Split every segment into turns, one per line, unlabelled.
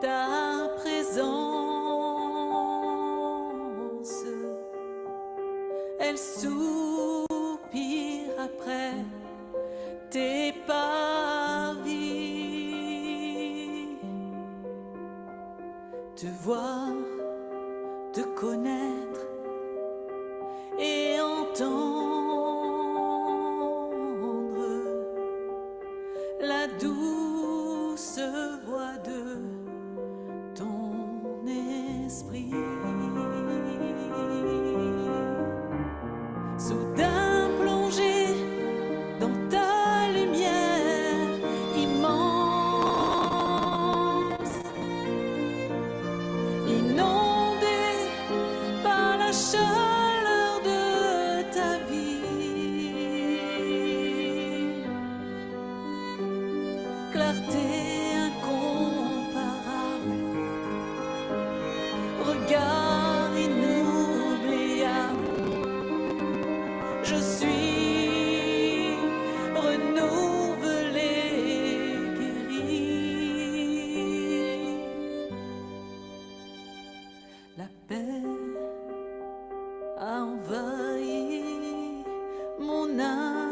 ta présence, elle soupire après tes parvis. Te voir, te connaître et entendre la douce voix de ton esprit. Soudain plongé dans ta lumière immense, inondé par la chaleur de ta vie, clarté incomparable, regard inoubliable. Je suis renouvelé, guéri. La paix a envahi mon âme.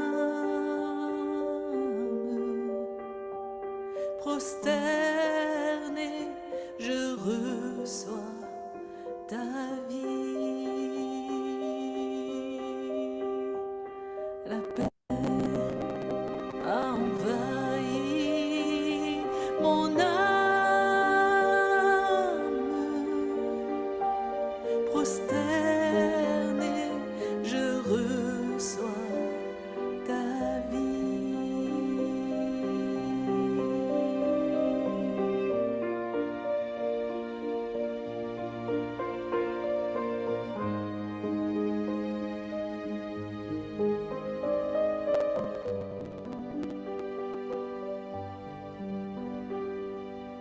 Prosterné, je reçois ta vie. La paix a envahi mon âme. Prosterné, je reçois ta vie.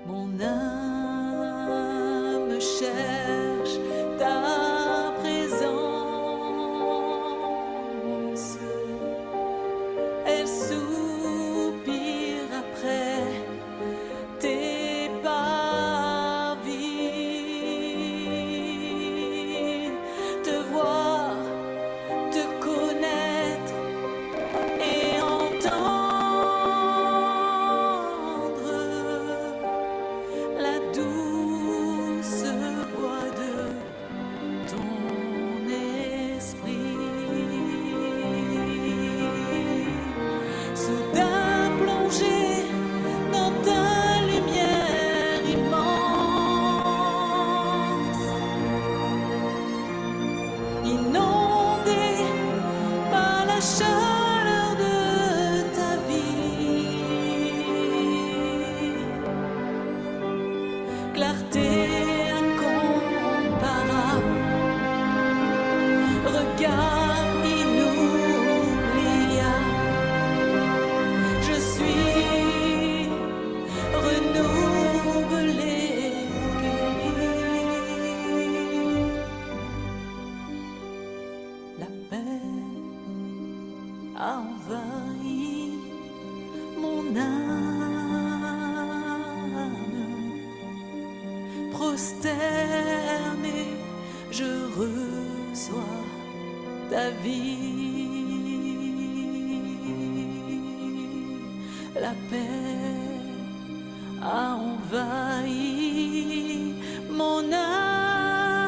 Mon âme cherche ta présence, elle soupire après tes parvis. Te voir, te connaître et entendre la douce voix de ton esprit. Soudain plongé dans ta lumière immense, inondé par la chaleur de ta vie, clarté incomparable, regard inoubliable. Je suis renouvelé, guéri. La paix a envahi mon âme. Prosterné, je reçois ta vie. La paix a envahi mon âme.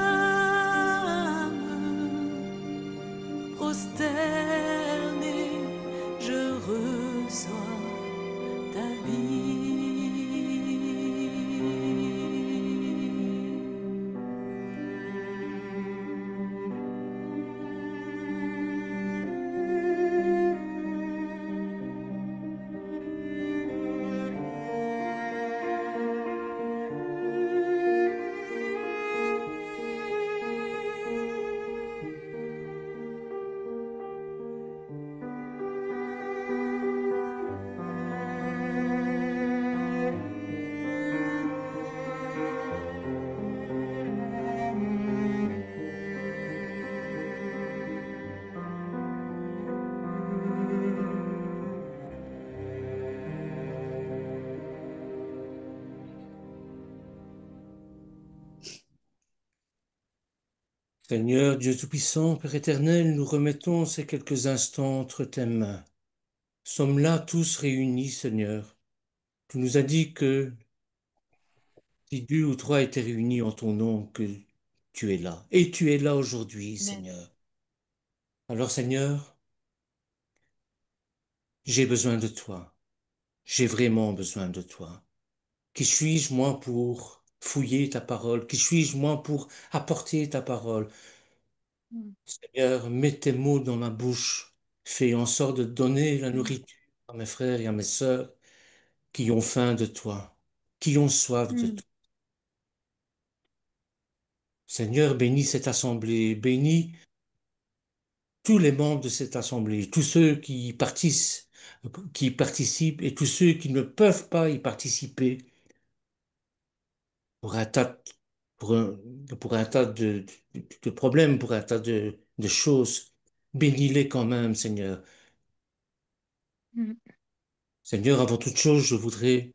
Prosterné, je reçois ta vie.
Seigneur Dieu Tout-Puissant, Père éternel, nous remettons ces quelques instants entre tes mains. Sommes là tous réunis, Seigneur. Tu nous as dit que si deux ou trois étaient réunis en ton nom, que tu es là. Et tu es là aujourd'hui,
Amen.
Seigneur. Alors, Seigneur, j'ai besoin de toi. J'ai vraiment besoin de toi. Qui suis-je, moi, pour fouiller ta parole? Qui suis-je, moi, pour apporter ta parole?
Mm,
Seigneur, mets tes mots dans ma bouche. Fais en sorte de donner la
mm,
nourriture à mes frères et à mes sœurs qui ont faim de toi, qui ont soif de
mm.
toi. Seigneur, bénis cette assemblée, bénis tous les membres de cette assemblée, tous ceux qui participent et tous ceux qui ne peuvent pas y participer pour un tas, pour un, pour un tas de problèmes, pour un tas de choses. Bénis-les quand même, Seigneur.
Mm.
Seigneur, avant toute chose, je voudrais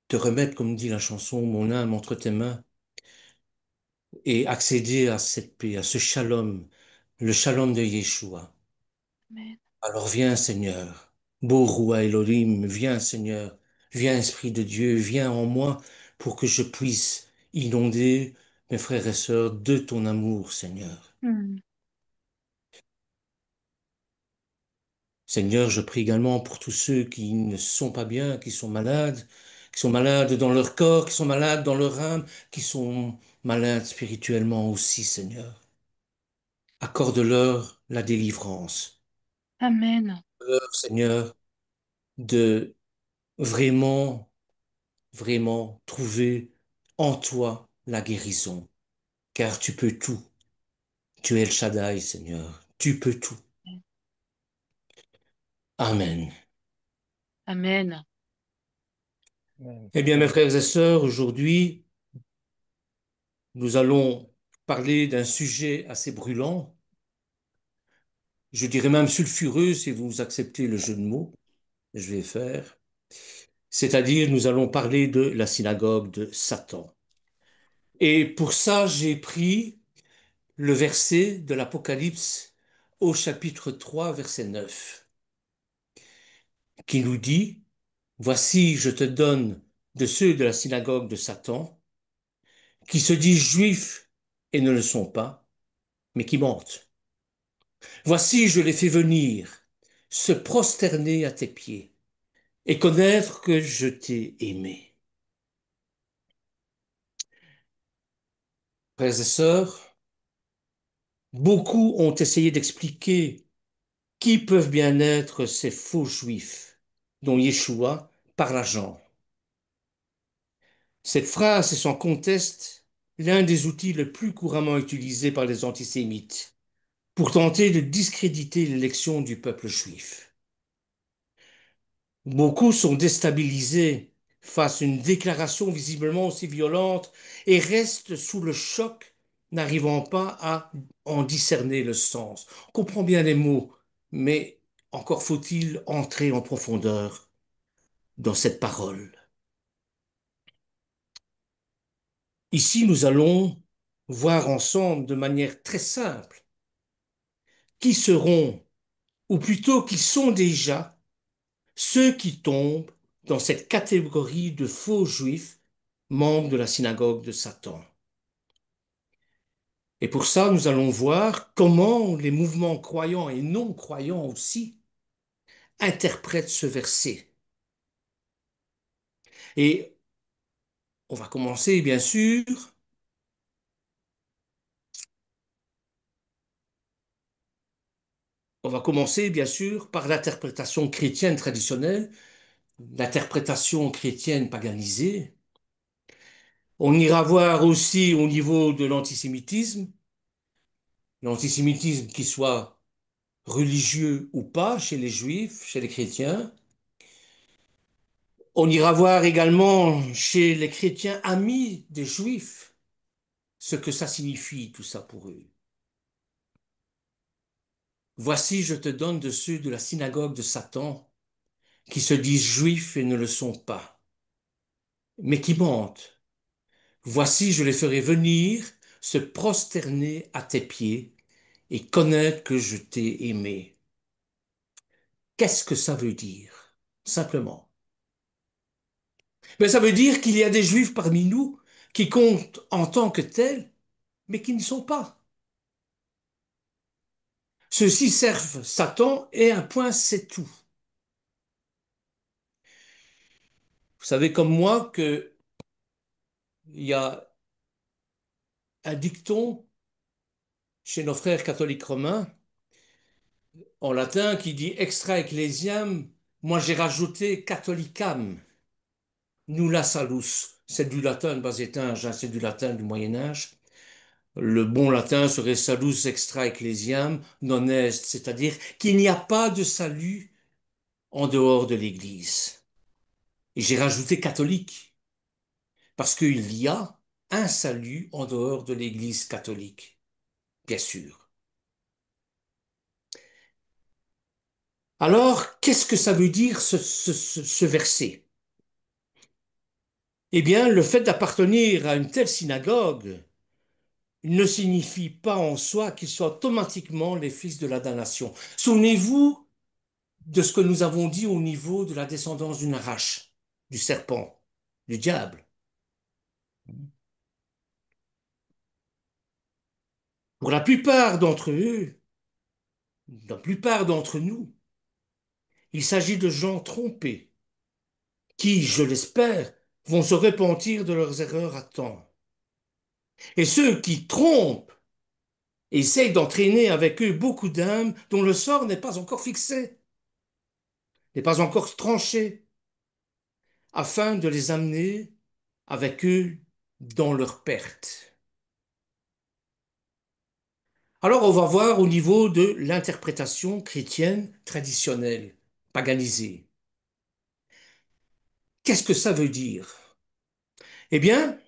te remettre, comme dit la chanson, mon âme entre tes mains et accéder à cette paix, à ce shalom, le shalom de Yeshua.
Amen.
Alors viens, Seigneur, beau roi Elohim, viens, Seigneur, viens, Esprit de Dieu, viens en moi pour que je puisse inonder mes frères et sœurs de ton amour, Seigneur.
Mm.
Seigneur, je prie également pour tous ceux qui ne sont pas bien, qui sont malades dans leur corps, qui sont malades dans leur âme, qui sont malades spirituellement aussi, Seigneur. Accorde-leur la délivrance.
Amen.
Seigneur, de vraiment, vraiment trouver en toi la guérison, car tu peux tout. Tu es El Shaddai, Seigneur. Tu peux tout. Amen.
Amen.
Amen.
Eh bien, mes frères et sœurs, aujourd'hui, nous allons parler d'un sujet assez brûlant, je dirais même sulfureux si vous acceptez le jeu de mots que je vais faire. C'est-à-dire, nous allons parler de la synagogue de Satan. Et pour ça, j'ai pris le verset de l'Apocalypse au chapitre 3, verset 9, qui nous dit, Voici, je te donne de ceux de la synagogue de Satan, qui se disent juifs et ne le sont pas, mais qui mentent. Voici, je les fais venir, se prosterner à tes pieds, et connaître que je t'ai aimé. Frères et sœurs, beaucoup ont essayé d'expliquer qui peuvent bien être ces faux juifs dont Yeshua parle à Jean. Cette phrase est sans conteste l'un des outils les plus couramment utilisés par les antisémites pour tenter de discréditer l'élection du peuple juif. Beaucoup sont déstabilisés face à une déclaration visiblement aussi violente et restent sous le choc, n'arrivant pas à en discerner le sens. On comprend bien les mots, mais encore faut-il entrer en profondeur dans cette parole. Ici, nous allons voir ensemble de manière très simple qui seront, ou plutôt qui sont déjà, ceux qui tombent dans cette catégorie de faux juifs, membres de la synagogue de Satan. Et pour ça, nous allons voir comment les mouvements croyants et non croyants aussi interprètent ce verset. Et on va commencer, bien sûr, par l'interprétation chrétienne traditionnelle, l'interprétation chrétienne paganisée. On ira voir aussi au niveau de l'antisémitisme qui soit religieux ou pas chez les juifs, chez les chrétiens. On ira voir également chez les chrétiens amis des juifs ce que ça signifie tout ça pour eux. Voici, je te donne de ceux de la synagogue de Satan qui se disent juifs et ne le sont pas, mais qui mentent. Voici, je les ferai venir se prosterner à tes pieds et connaître que je t'ai aimé. Qu'est-ce que ça veut dire? Simplement. Mais ça veut dire qu'il y a des Juifs parmi nous qui comptent en tant que tels, mais qui ne sont pas. Ceux-ci servent Satan et un point, c'est tout. Vous savez comme moi que il y a un dicton chez nos frères catholiques romains en latin qui dit extra ecclesiam, moi j'ai rajouté catholicam, nulla salus. C'est du latin de bas étage, hein, c'est du latin du Moyen Âge. Le bon latin serait salus extra ecclesiam non est, c'est-à-dire qu'il n'y a pas de salut en dehors de l'Église. Et j'ai rajouté catholique, parce qu'il y a un salut en dehors de l'Église catholique, bien sûr. Alors, qu'est-ce que ça veut dire ce verset? Eh bien, le fait d'appartenir à une telle synagogue ne signifie pas en soi qu'ils soient automatiquement les fils de la damnation. Souvenez-vous de ce que nous avons dit au niveau de la descendance d'une arrache, du serpent, du diable. Pour la plupart d'entre eux, la plupart d'entre nous, il s'agit de gens trompés, qui, je l'espère, vont se repentir de leurs erreurs à temps. Et ceux qui trompent essayent d'entraîner avec eux beaucoup d'âmes dont le sort n'est pas encore fixé, n'est pas encore tranché, afin de les amener avec eux dans leur perte. Alors on va voir au niveau de l'interprétation chrétienne traditionnelle, paganisée. Qu'est-ce que ça veut dire? Eh bien,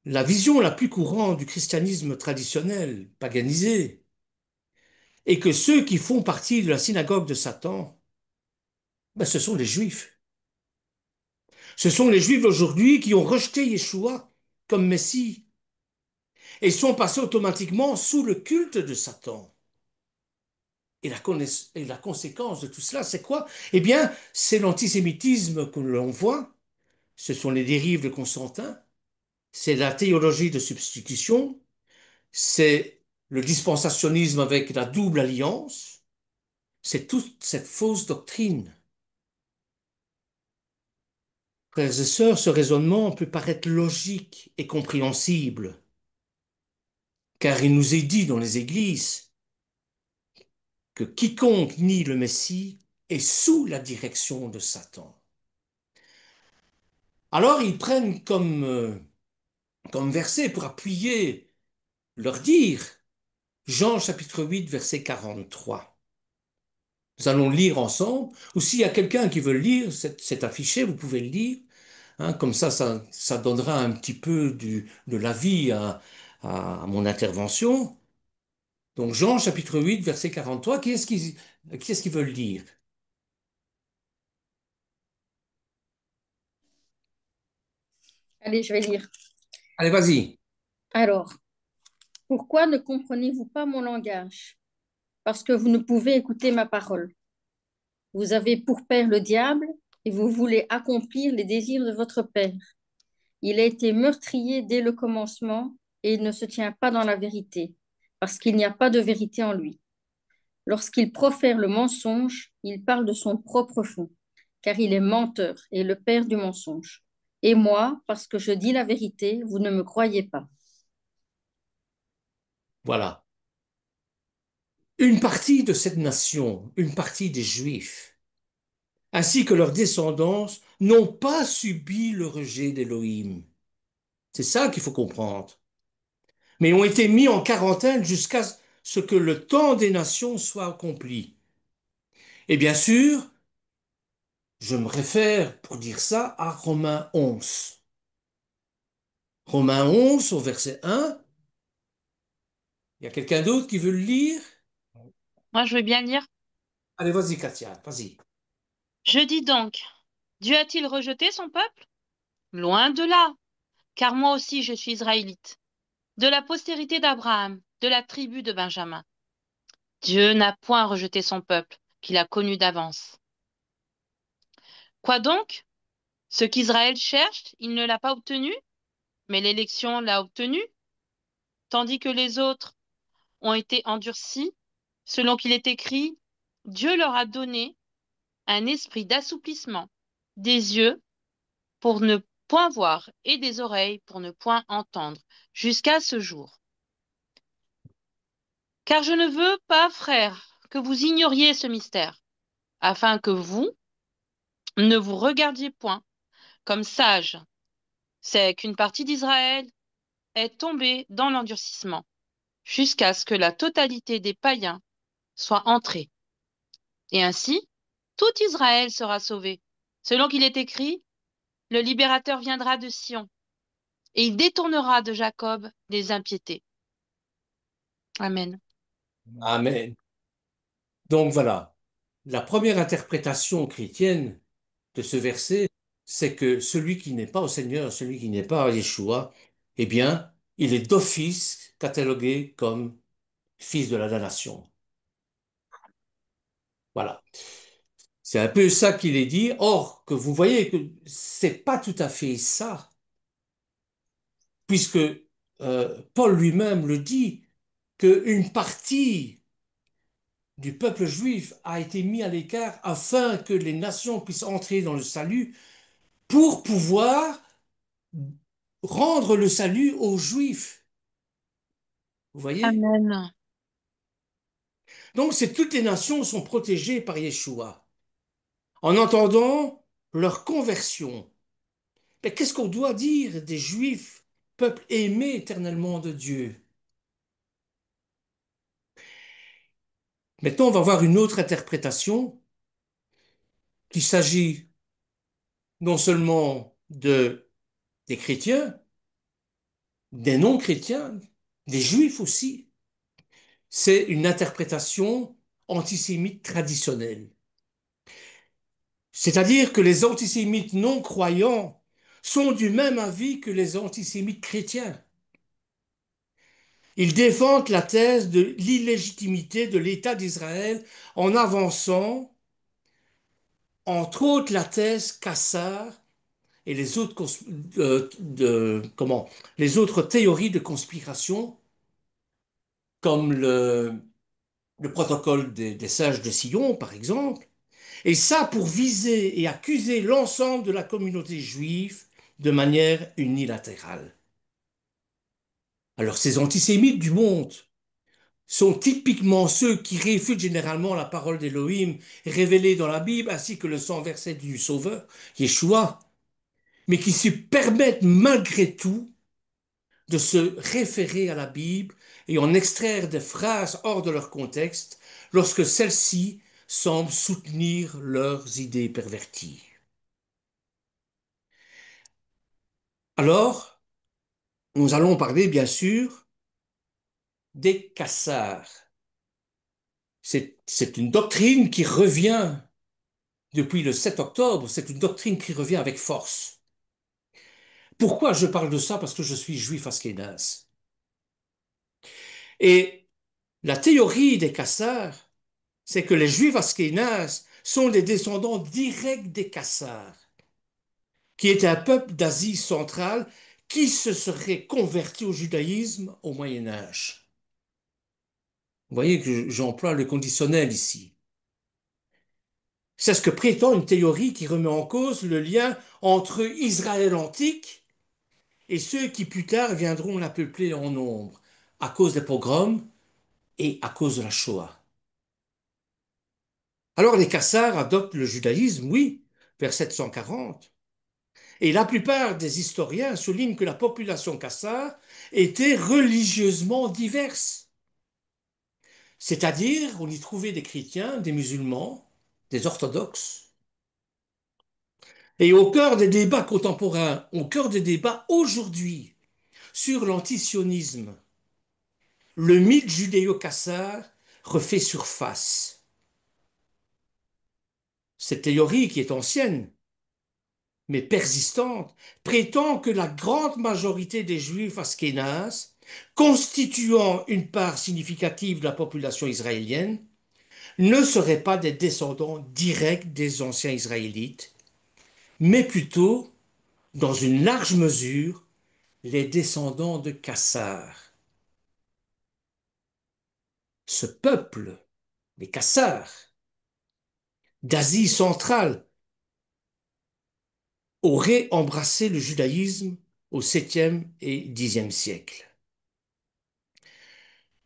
la vision la plus courante du christianisme traditionnel, paganisé, est que ceux qui font partie de la synagogue de Satan, ben, ce sont les Juifs. Ce sont les Juifs d'aujourd'hui qui ont rejeté Yeshua comme Messie et sont passés automatiquement sous le culte de Satan. Et la conséquence de tout cela, c'est quoi? Eh bien, c'est l'antisémitisme que l'on voit, ce sont les dérives de Constantin, c'est la théologie de substitution, c'est le dispensationnisme avec la double alliance, c'est toute cette fausse doctrine. Frères et sœurs, ce raisonnement peut paraître logique et compréhensible, car il nous est dit dans les églises que quiconque nie le Messie est sous la direction de Satan. Alors ils prennent comme verset pour appuyer leur dire Jean chapitre 8 verset 43. Nous allons lire ensemble, ou s'il y a quelqu'un qui veut le lire, c'est affiché, vous pouvez le lire, hein, comme ça donnera un petit peu de l'avis à mon intervention. Donc Jean chapitre 8 verset 43, qui est-ce qui veut le lire?
Allez, je vais lire.
Allez, vas-y.
Alors, pourquoi ne comprenez-vous pas mon langage? Parce que vous ne pouvez écouter ma parole. Vous avez pour père le diable et vous voulez accomplir les désirs de votre père. Il a été meurtrier dès le commencement et il ne se tient pas dans la vérité, parce qu'il n'y a pas de vérité en lui. Lorsqu'il profère le mensonge, il parle de son propre fond, car il est menteur et le père du mensonge. Et moi, parce que je dis la vérité, vous ne me croyez pas.
Voilà. Une partie de cette nation, une partie des Juifs, ainsi que leurs descendants, n'ont pas subi le rejet d'Élohim. C'est ça qu'il faut comprendre. Mais ont été mis en quarantaine jusqu'à ce que le temps des nations soit accompli. Et bien sûr, je me réfère pour dire ça à Romains 11. Romains 11 au verset 1. Il y a quelqu'un d'autre qui veut le lire?
Moi, je veux bien lire.
Allez, vas-y, Katia, vas-y.
Je dis donc, Dieu a-t-il rejeté son peuple? Loin de là, car moi aussi je suis israélite. de la postérité d'Abraham, de la tribu de Benjamin. Dieu n'a point rejeté son peuple, qu'il a connu d'avance. Quoi donc? Ce qu'Israël cherche, il ne l'a pas obtenu, mais l'élection l'a obtenu, tandis que les autres ont été endurcis, selon qu'il est écrit, Dieu leur a donné un esprit d'assouplissement, des yeux pour ne point voir et des oreilles pour ne point entendre, jusqu'à ce jour. Car je ne veux pas, frères, que vous ignoriez ce mystère, afin que vous ne vous regardiez point comme sages. C'est qu'une partie d'Israël est tombée dans l'endurcissement, jusqu'à ce que la totalité des païens soit entrée. Et ainsi, tout Israël sera sauvé, selon qu'il est écrit, le libérateur viendra de Sion, et il détournera de Jacob les impiétés. Amen.
Amen. Donc voilà, la première interprétation chrétienne de ce verset, c'est que celui qui n'est pas au Seigneur, celui qui n'est pas à Yeshua, eh bien, il est d'office catalogué comme fils de la damnation. Voilà. C'est un peu ça qu'il est dit. Or, que vous voyez que c'est pas tout à fait ça, puisque Paul lui-même le dit, qu'une partie du peuple juif a été mise à l'écart afin que les nations puissent entrer dans le salut pour pouvoir rendre le salut aux juifs. Vous voyez?
Amen.
Donc, c'est toutes les nations sont protégées par Yeshua. En entendant leur conversion. Mais qu'est-ce qu'on doit dire des Juifs, peuple aimé éternellement de Dieu? Maintenant, on va voir une autre interprétation, qu'il s'agit non seulement des chrétiens, des non-chrétiens, des Juifs aussi. C'est une interprétation antisémite traditionnelle. C'est-à-dire que les antisémites non-croyants sont du même avis que les antisémites chrétiens. Ils défendent la thèse de l'illégitimité de l'État d'Israël en avançant, entre autres, la thèse Kassar et les autres, les autres théories de conspiration, comme le protocole des sages de Sion, par exemple, et ça pour viser et accuser l'ensemble de la communauté juive de manière unilatérale. Alors ces antisémites du monde sont typiquement ceux qui réfutent généralement la parole d'Élohim révélée dans la Bible, ainsi que le sang versé du Sauveur, Yeshua, mais qui se permettent malgré tout de se référer à la Bible et en extraire des phrases hors de leur contexte lorsque celles-ci semblent soutenir leurs idées perverties. Alors, nous allons parler bien sûr des cassars. C'est une doctrine qui revient depuis le 7 octobre, c'est une doctrine qui revient avec force. Pourquoi je parle de ça? Parce que je suis juif askénaze. Et la théorie des cassars, c'est que les juifs askénazes sont des descendants directs des cassars, qui étaient un peuple d'Asie centrale qui se serait converti au judaïsme au Moyen Âge. Vous voyez que j'emploie le conditionnel ici. C'est ce que prétend une théorie qui remet en cause le lien entre Israël antique et ceux qui plus tard viendront la peupler en nombre, à cause des pogroms et à cause de la Shoah. Alors les Cassars adoptent le judaïsme, oui, vers 740. Et la plupart des historiens soulignent que la population cassare était religieusement diverse. C'est-à-dire, on y trouvait des chrétiens, des musulmans, des orthodoxes. Et au cœur des débats contemporains, au cœur des débats aujourd'hui sur l'antisionisme, le mythe judéo-cassar refait surface. Cette théorie, qui est ancienne, mais persistante, prétend que la grande majorité des juifs askénazes constituant une part significative de la population israélienne, ne seraient pas des descendants directs des anciens Israélites, mais plutôt, dans une large mesure, les descendants de Cassar. Ce peuple, les Cassars, d'Asie centrale, aurait embrassé le judaïsme au 7e et 10e siècle.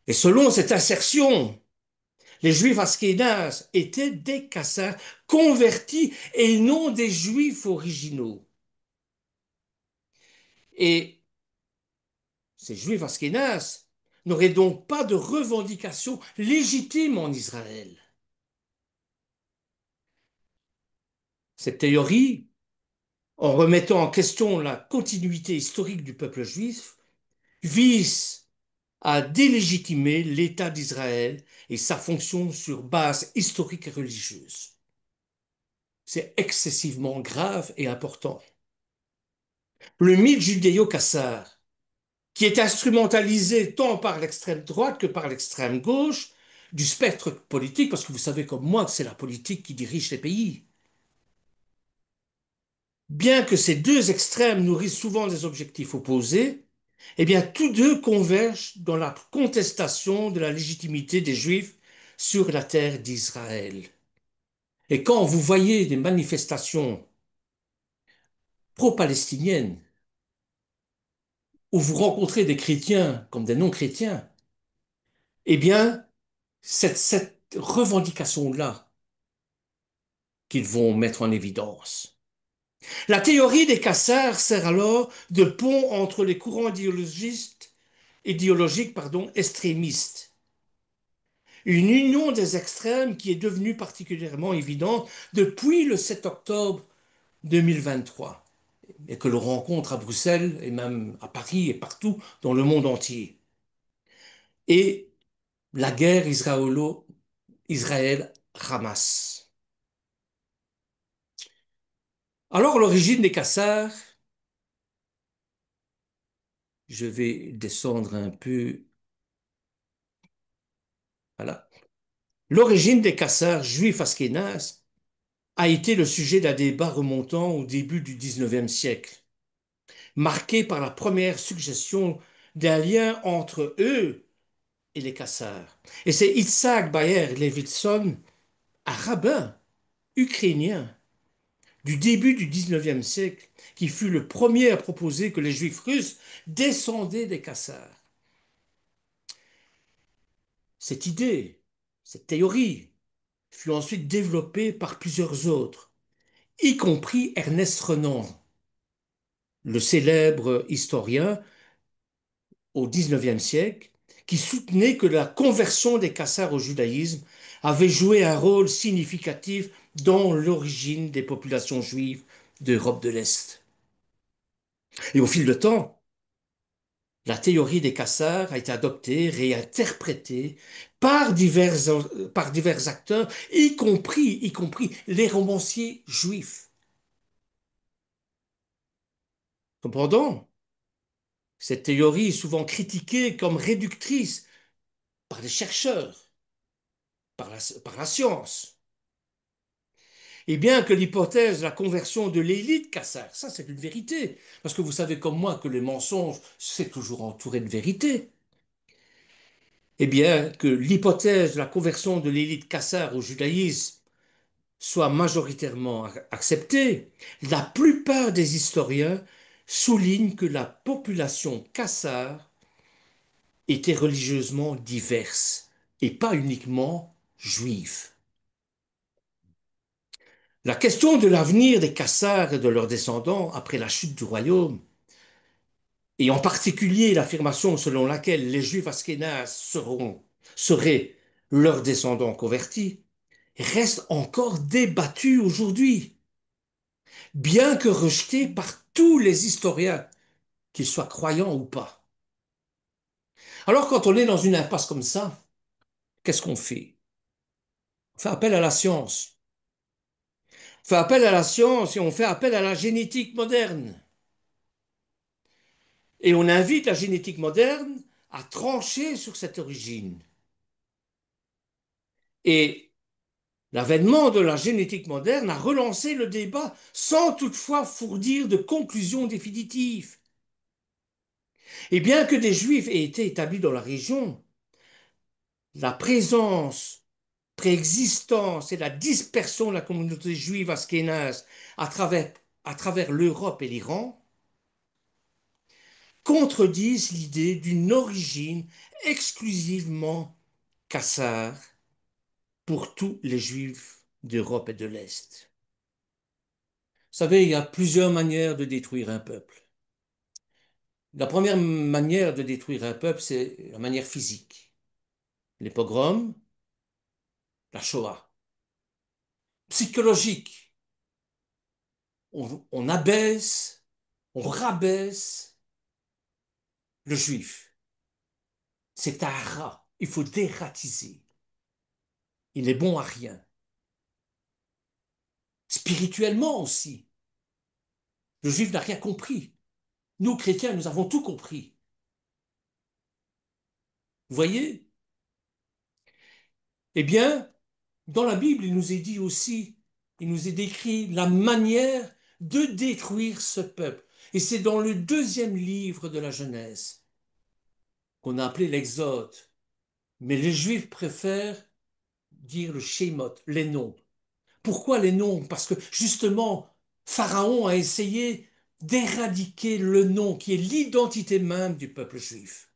Et selon cette assertion, les juifs askénazes étaient des Cassars convertis et non des juifs originaux. Et ces juifs askénazes n'auraient donc pas de revendication légitime en Israël. Cette théorie, en remettant en question la continuité historique du peuple juif, vise à délégitimer l'État d'Israël et sa fonction sur base historique et religieuse. C'est excessivement grave et important. Le mythe judéo-cassar, qui est instrumentalisé tant par l'extrême droite que par l'extrême gauche du spectre politique, parce que vous savez comme moi que c'est la politique qui dirige les pays. Bien que ces deux extrêmes nourrissent souvent des objectifs opposés, eh bien tous deux convergent dans la contestation de la légitimité des Juifs sur la terre d'Israël. Et quand vous voyez des manifestations pro-palestiniennes, où vous rencontrez des chrétiens comme des non-chrétiens, eh bien, cette revendication-là qu'ils vont mettre en évidence. La théorie des Cassars sert alors de pont entre les courants idéologiques extrémistes. Une union des extrêmes qui est devenue particulièrement évidente depuis le 7 octobre 2023 et que l'on rencontre à Bruxelles et même à Paris et partout dans le monde entier. Et la guerre Israël-Hamas. Alors l'origine des Cassars, je vais descendre un peu. Voilà. L'origine des Cassars juifs askénazes a été le sujet d'un débat remontant au début du XIXe siècle, marqué par la première suggestion d'un lien entre eux et les Cassars. Et c'est Itzhak Baer Levinson, un rabbin ukrainien du début du XIXe siècle, qui fut le premier à proposer que les Juifs russes descendaient des Cassars. Cette idée, cette théorie, fut ensuite développée par plusieurs autres, y compris Ernest Renan, le célèbre historien au XIXe siècle, qui soutenait que la conversion des Cassars au judaïsme avait joué un rôle significatif dans l'origine des populations juives d'Europe de l'Est. Et au fil du temps, la théorie des Cassars a été adoptée, réinterprétée par divers acteurs, y compris les romanciers juifs. Cependant, cette théorie est souvent critiquée comme réductrice par les chercheurs, par la science. Et bien que l'hypothèse de la conversion de l'élite cassare, ça c'est une vérité, parce que vous savez comme moi que les mensonges, c'est toujours entouré de vérité. Eh bien que l'hypothèse de la conversion de l'élite cassare au judaïsme soit majoritairement acceptée, la plupart des historiens soulignent que la population cassare était religieusement diverse et pas uniquement juive. La question de l'avenir des Cassars et de leurs descendants après la chute du royaume, et en particulier l'affirmation selon laquelle les Juifs askénazes seraient leurs descendants convertis, reste encore débattue aujourd'hui, bien que rejetée par tous les historiens, qu'ils soient croyants ou pas. Alors quand on est dans une impasse comme ça, qu'est-ce qu'on fait? On fait appel à la science. On fait appel à la science et on fait appel à la génétique moderne. Et on invite la génétique moderne a tranché sur cette origine. Et l'avènement de la génétique moderne a relancé le débat sans toutefois fournir de conclusion définitive. Et bien que des Juifs aient été établis dans la région, la présence, préexistence et la dispersion de la communauté juive ashkénaze à travers l'Europe et l'Iran contredisent l'idée d'une origine exclusivement cassare pour tous les Juifs d'Europe et de l'Est. Vous savez, il y a plusieurs manières de détruire un peuple. La première manière de détruire un peuple, c'est la manière physique. Les pogroms, la Shoah. Psychologique. On abaisse, on rabaisse le juif. C'est un rat. Il faut dératiser. Il est bon à rien. Spirituellement aussi. Le juif n'a rien compris. Nous, chrétiens, nous avons tout compris. Vous voyez? Eh bien, dans la Bible, il nous est dit aussi, il nous est décrit la manière de détruire ce peuple. Et c'est dans le deuxième livre de la Genèse qu'on a appelé l'Exode. Mais les Juifs préfèrent dire le Shemot, les noms. Pourquoi les noms? Parce que justement, Pharaon a essayé d'éradiquer le nom qui est l'identité même du peuple juif.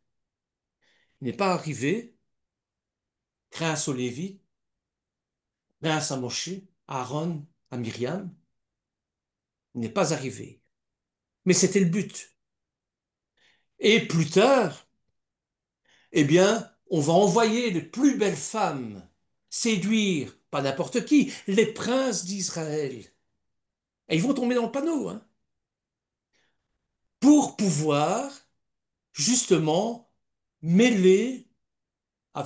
Il n'est pas arrivé grâce aux Lévites, grâce à Moshe, à Aaron, à Myriam. Il n'est pas arrivé. Mais c'était le but. Et plus tard, eh bien, on va envoyer les plus belles femmes séduire, pas n'importe qui, les princes d'Israël. Et ils vont tomber dans le panneau, hein, pour pouvoir justement mêler en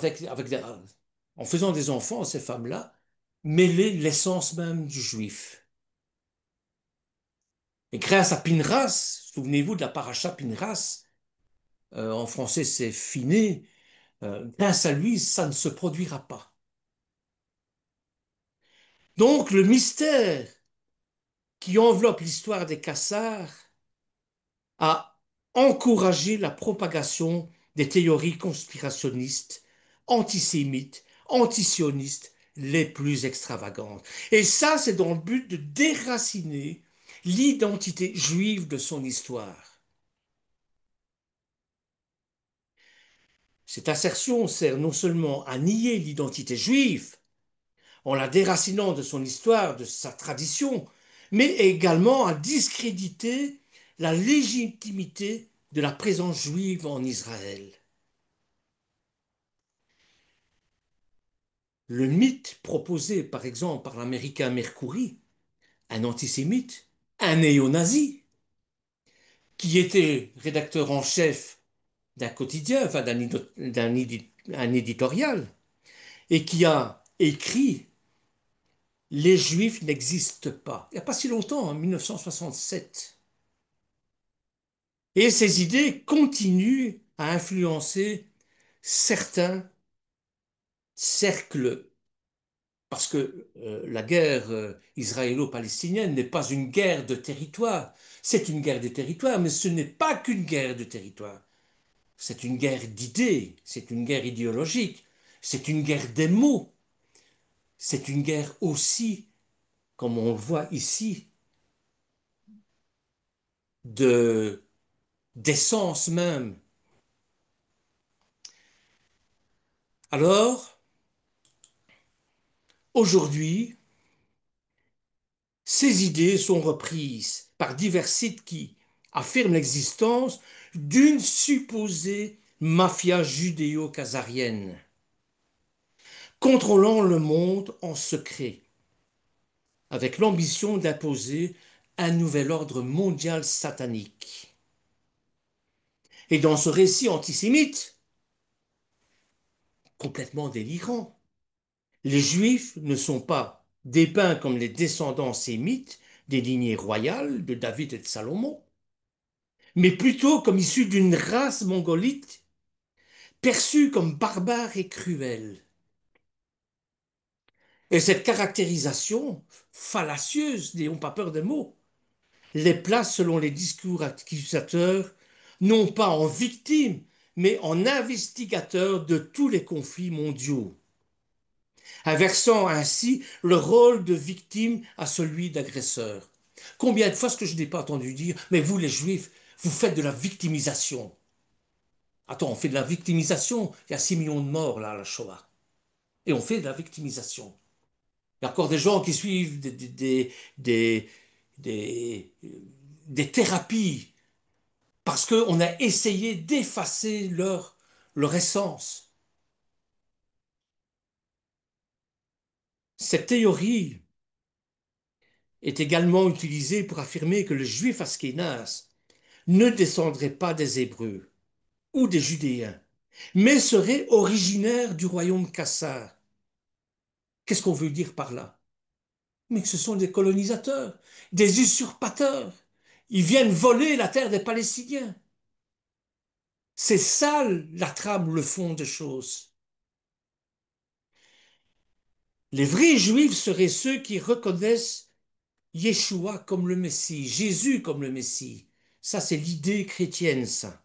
faisant des enfants, ces femmes-là, mêler l'essence même du juif. Et grâce à Pinras, souvenez-vous de la paracha Pinras, en français c'est Finé, grâce à lui, ça ne se produira pas. Donc le mystère qui enveloppe l'histoire des Cassars a encouragé la propagation des théories conspirationnistes, antisémites, antisionistes les plus extravagantes. Et ça, c'est dans le but de déraciner l'identité juive de son histoire. Cette assertion sert non seulement à nier l'identité juive, en la déracinant de son histoire, de sa tradition, mais également à discréditer la légitimité de la présence juive en Israël. Le mythe proposé par exemple par l'américain Mercury, un antisémite, un néo-nazi, qui était rédacteur en chef d'un quotidien, enfin d'un éditorial, et qui a écrit Les Juifs n'existent pas. Il n'y a pas si longtemps, en 1967. Et ces idées continuent à influencer certains cercles, parce que la guerre israélo-palestinienne n'est pas une guerre de territoire. C'est une guerre de territoire, mais ce n'est pas qu'une guerre de territoire. C'est une guerre d'idées, c'est une guerre idéologique, c'est une guerre des mots, c'est une guerre aussi, comme on le voit ici, de d'essence même. Alors, aujourd'hui, ces idées sont reprises par divers sites qui affirment l'existence d'une supposée mafia judéo-khazarienne, contrôlant le monde en secret, avec l'ambition d'imposer un nouvel ordre mondial satanique. Et dans ce récit antisémite, complètement délirant, les Juifs ne sont pas dépeints comme les descendants sémites des lignées royales de David et de Salomon, mais plutôt comme issus d'une race mongolite perçus comme barbares et cruels. Et cette caractérisation fallacieuse, n'ayons pas peur des mots, les place selon les discours accusateurs, non pas en victimes, mais en investigateurs de tous les conflits mondiaux, inversant ainsi le rôle de victime à celui d'agresseur. Combien de fois est-ce que je n'ai pas entendu dire, mais vous les juifs, vous faites de la victimisation. Attends, on fait de la victimisation, il y a 6 millions de morts là à la Shoah. Et on fait de la victimisation. Il y a encore des gens qui suivent des, des, des thérapies parce qu'on a essayé d'effacer leur essence. Cette théorie est également utilisée pour affirmer que les Juifs askénazes ne descendraient pas des Hébreux ou des Judéens, mais seraient originaires du royaume Kassar. Qu'est-ce qu'on veut dire par là? Mais que ce sont des colonisateurs, des usurpateurs. Ils viennent voler la terre des Palestiniens. C'est ça la trame, le fond des choses. Les vrais juifs seraient ceux qui reconnaissent Yeshua comme le Messie, Jésus comme le Messie. Ça, c'est l'idée chrétienne, ça.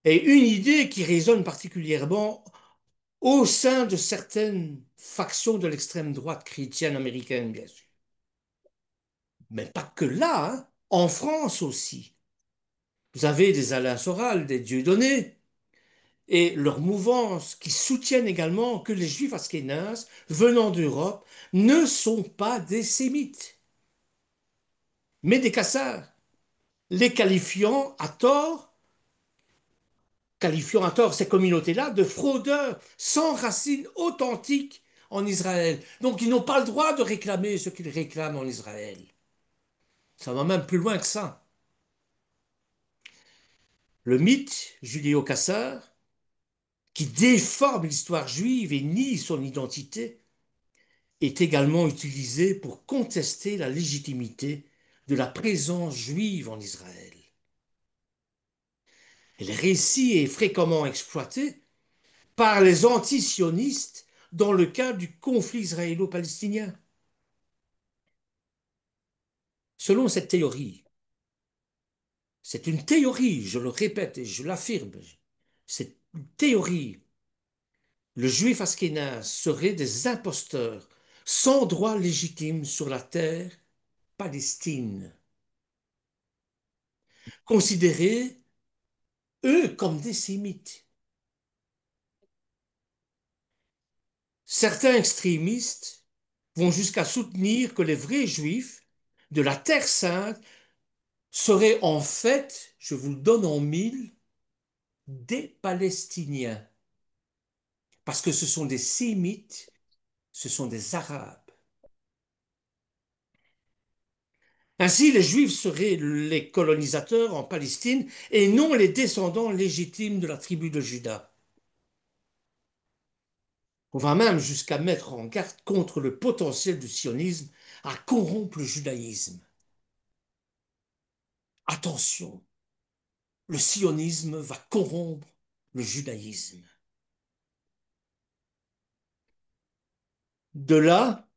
Et une idée qui résonne particulièrement au sein de certaines factions de l'extrême droite chrétienne américaine, bien sûr. Mais pas que là, hein. En France aussi. Vous avez des Alain Soral, des Dieudonné, et leurs mouvances qui soutiennent également que les Juifs askénazes venant d'Europe ne sont pas des Sémites, mais des Cassars, les qualifiant à tort ces communautés-là de fraudeurs sans racines authentiques en Israël. Donc ils n'ont pas le droit de réclamer ce qu'ils réclament en Israël. Ça va même plus loin que ça. Le mythe judéo-cassar, qui déforme l'histoire juive et nie son identité, est également utilisé pour contester la légitimité de la présence juive en Israël. Et le récit est fréquemment exploité par les antisionistes dans le cadre du conflit israélo-palestinien. Selon cette théorie, c'est une théorie, je le répète et je l'affirme, c'est une théorie, le juif askénaze serait des imposteurs sans droit légitime sur la terre Palestine, considérés, eux, comme des sémites. Certains extrémistes vont jusqu'à soutenir que les vrais juifs de la Terre sainte seraient en fait, je vous le donne en mille, des Palestiniens. Parce que ce sont des sémites, ce sont des Arabes. Ainsi, les Juifs seraient les colonisateurs en Palestine et non les descendants légitimes de la tribu de Juda. On va même jusqu'à mettre en garde contre le potentiel du sionisme à corrompre le judaïsme. Attention, le sionisme va corrompre le judaïsme. De là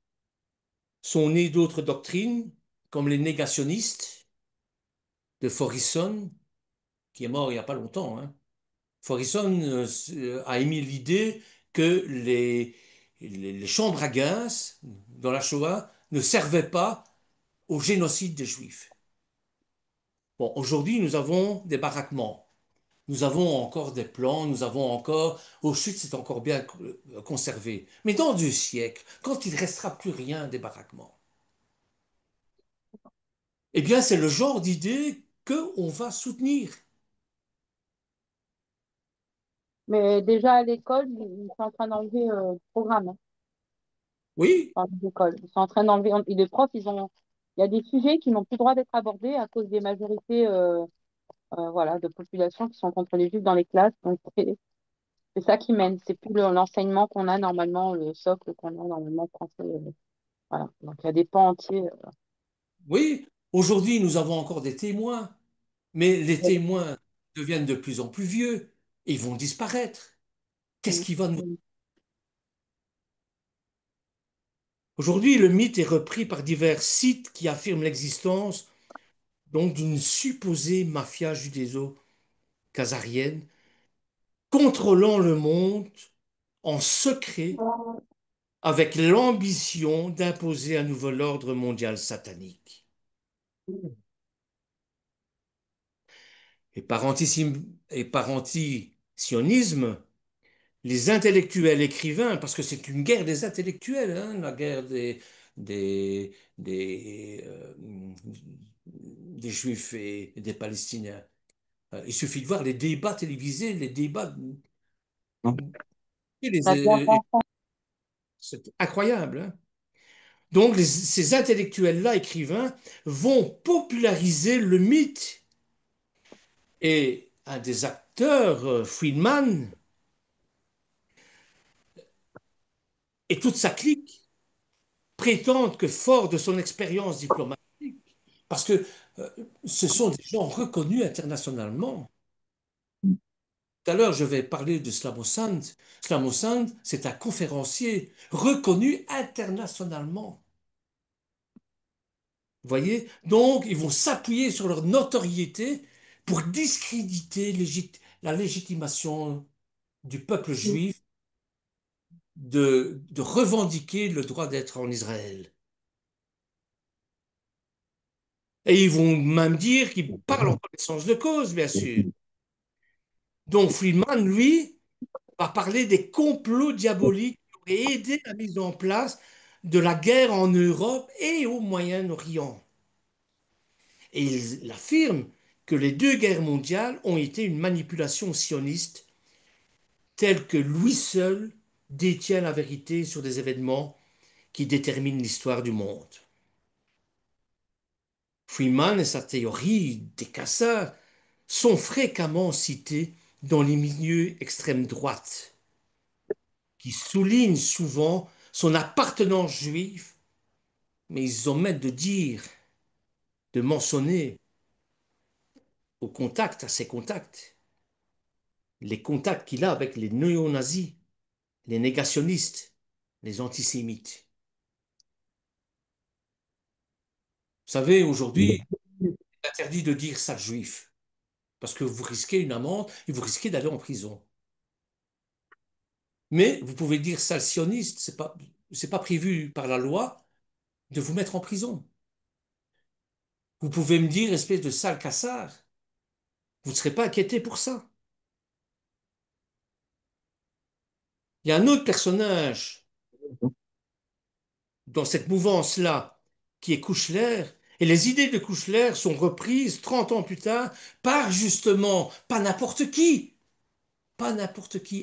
sont nées d'autres doctrines, comme les négationnistes de Forison, qui est mort il n'y a pas longtemps, hein. Forison a émis l'idée que les chambres à gaz dans la Shoah ne servaient pas au génocide des Juifs. Bon, aujourd'hui, nous avons des baraquements. Nous avons encore des plans, nous avons encore... Auschwitz c'est encore bien conservé. Mais dans 2 siècles, quand il ne restera plus rien des baraquements, eh bien, c'est le genre d'idée qu'on va soutenir.
Mais déjà à l'école, ils sont en train d'enlever le programme, hein,
Oui,
dans les écoles. Ils sont en train d'enlever. Et les profs, il y a des sujets qui n'ont plus le droit d'être abordés à cause des majorités voilà, de population qui sont contre les juifs dans les classes. Donc, c'est ça qui mène. C'est plus l'enseignement qu'on a normalement, le socle qu'on a normalement français. Voilà. Donc, il y a des pans entiers.
oui. Aujourd'hui, nous avons encore des témoins, mais les témoins deviennent de plus en plus vieux et vont disparaître. Qu'est-ce qui va nous... Aujourd'hui, le mythe est repris par divers sites qui affirment l'existence donc d'une supposée mafia judéo-khazarienne contrôlant le monde en secret avec l'ambition d'imposer un nouvel ordre mondial satanique. Et par anti-sionisme, les intellectuels écrivains, parce que c'est une guerre des intellectuels, hein, la guerre des Juifs et des Palestiniens. Il suffit de voir les débats télévisés, les débats, c'est incroyable, hein. Donc ces intellectuels-là, écrivains, vont populariser le mythe. Et un des acteurs, Friedman, et toute sa clique prétendent que fort de son expérience diplomatique, parce que euh, ce sont des gens reconnus internationalement. Tout à l'heure, je vais parler de Slamo-Sand. Slamo-Sand, c'est un conférencier reconnu internationalement. Vous voyez? Donc, ils vont s'appuyer sur leur notoriété pour discréditer la légitimation du peuple juif de revendiquer le droit d'être en Israël. Et ils vont même dire qu'ils parlent en connaissance de cause, bien sûr. Donc Friedman, lui, va parler des complots diaboliques qui auraient aidé la mise en place de la guerre en Europe et au Moyen-Orient. Et il affirme que les deux guerres mondiales ont été une manipulation sioniste telle que lui seul détient la vérité sur des événements qui déterminent l'histoire du monde. Freeman et sa théorie des casseurs sont fréquemment cités dans les milieux extrême droite, qui soulignent souvent son appartenance juive, mais ils omettent de dire, de mentionner au contact, à ses contacts, les contacts qu'il a avec les néo-nazis, les négationnistes, les antisémites. Vous savez, aujourd'hui, c'est interdit de dire sale juif, parce que vous risquez une amende et vous risquez d'aller en prison. Mais vous pouvez dire sale sioniste, c'est pas prévu par la loi de vous mettre en prison. Vous pouvez me dire espèce de sale cassard. Vous ne serez pas inquiété pour ça. Il y a un autre personnage dans cette mouvance-là qui est Kouchner. Et les idées de Kouchner sont reprises 30 ans plus tard par justement, pas n'importe qui,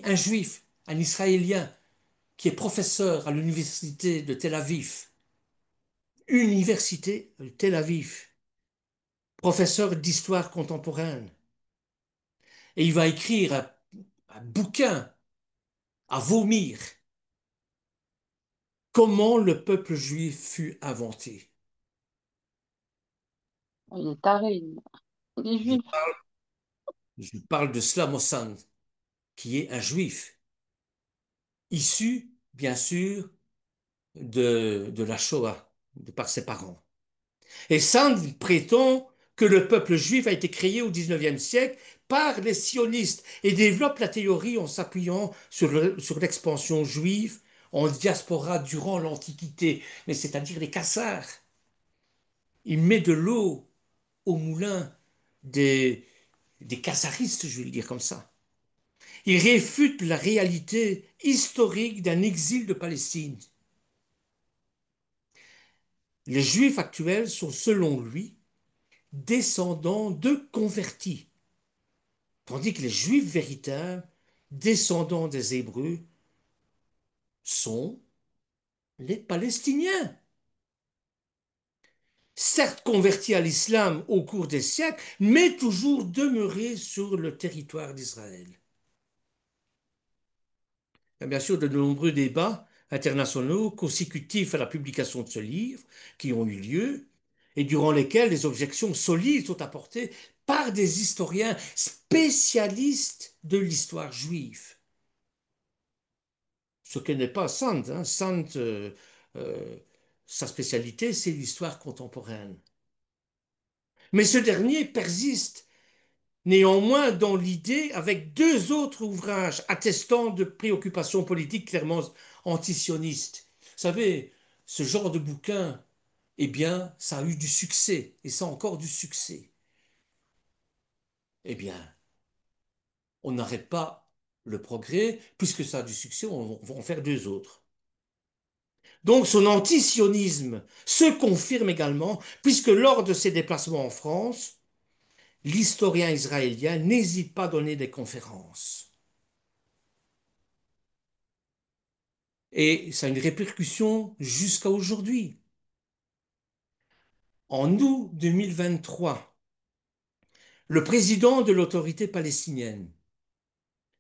un juif, un Israélien qui est professeur à l'université de Tel Aviv. Université de Tel Aviv. Professeur d'histoire contemporaine. Et il va écrire un bouquin à vomir. Comment le peuple juif fut inventé.
Il est taré, il est
Je
juif.
parle, je parle de Slamo-Sand, qui est un juif, issu, bien sûr, de la Shoah, de par ses parents. Et Sand prétend que le peuple juif a été créé au XIXe siècle par les sionistes et développe la théorie en s'appuyant sur l'expansion juive en diaspora durant l'Antiquité, mais c'est-à-dire les cassars. Il met de l'eau au moulin des, des cassaristes, je vais le dire comme ça. Il réfute la réalité historique d'un exil de Palestine. Les Juifs actuels sont, selon lui, descendants de convertis, tandis que les Juifs véritables, descendants des Hébreux, sont les Palestiniens. Certes convertis à l'islam au cours des siècles, mais toujours demeurés sur le territoire d'Israël. Il y a bien sûr de nombreux débats internationaux consécutifs à la publication de ce livre qui ont eu lieu et durant lesquels des objections solides sont apportées par des historiens spécialistes de l'histoire juive. ce qui n'est pas Sant. Hein. Sant, euh, sa spécialité, c'est l'histoire contemporaine. Mais ce dernier persiste néanmoins dans l'idée avec deux autres ouvrages attestant de préoccupations politiques clairement antisionistes. Vous savez, ce genre de bouquin, eh bien, ça a eu du succès, et ça a encore du succès. Eh bien, on n'arrête pas le progrès, puisque ça a du succès, on va en faire deux autres. Donc son antisionisme se confirme également, puisque lors de ses déplacements en France, l'historien israélien n'hésite pas à donner des conférences. Et ça a une répercussion jusqu'à aujourd'hui. En août 2023, le président de l'autorité palestinienne,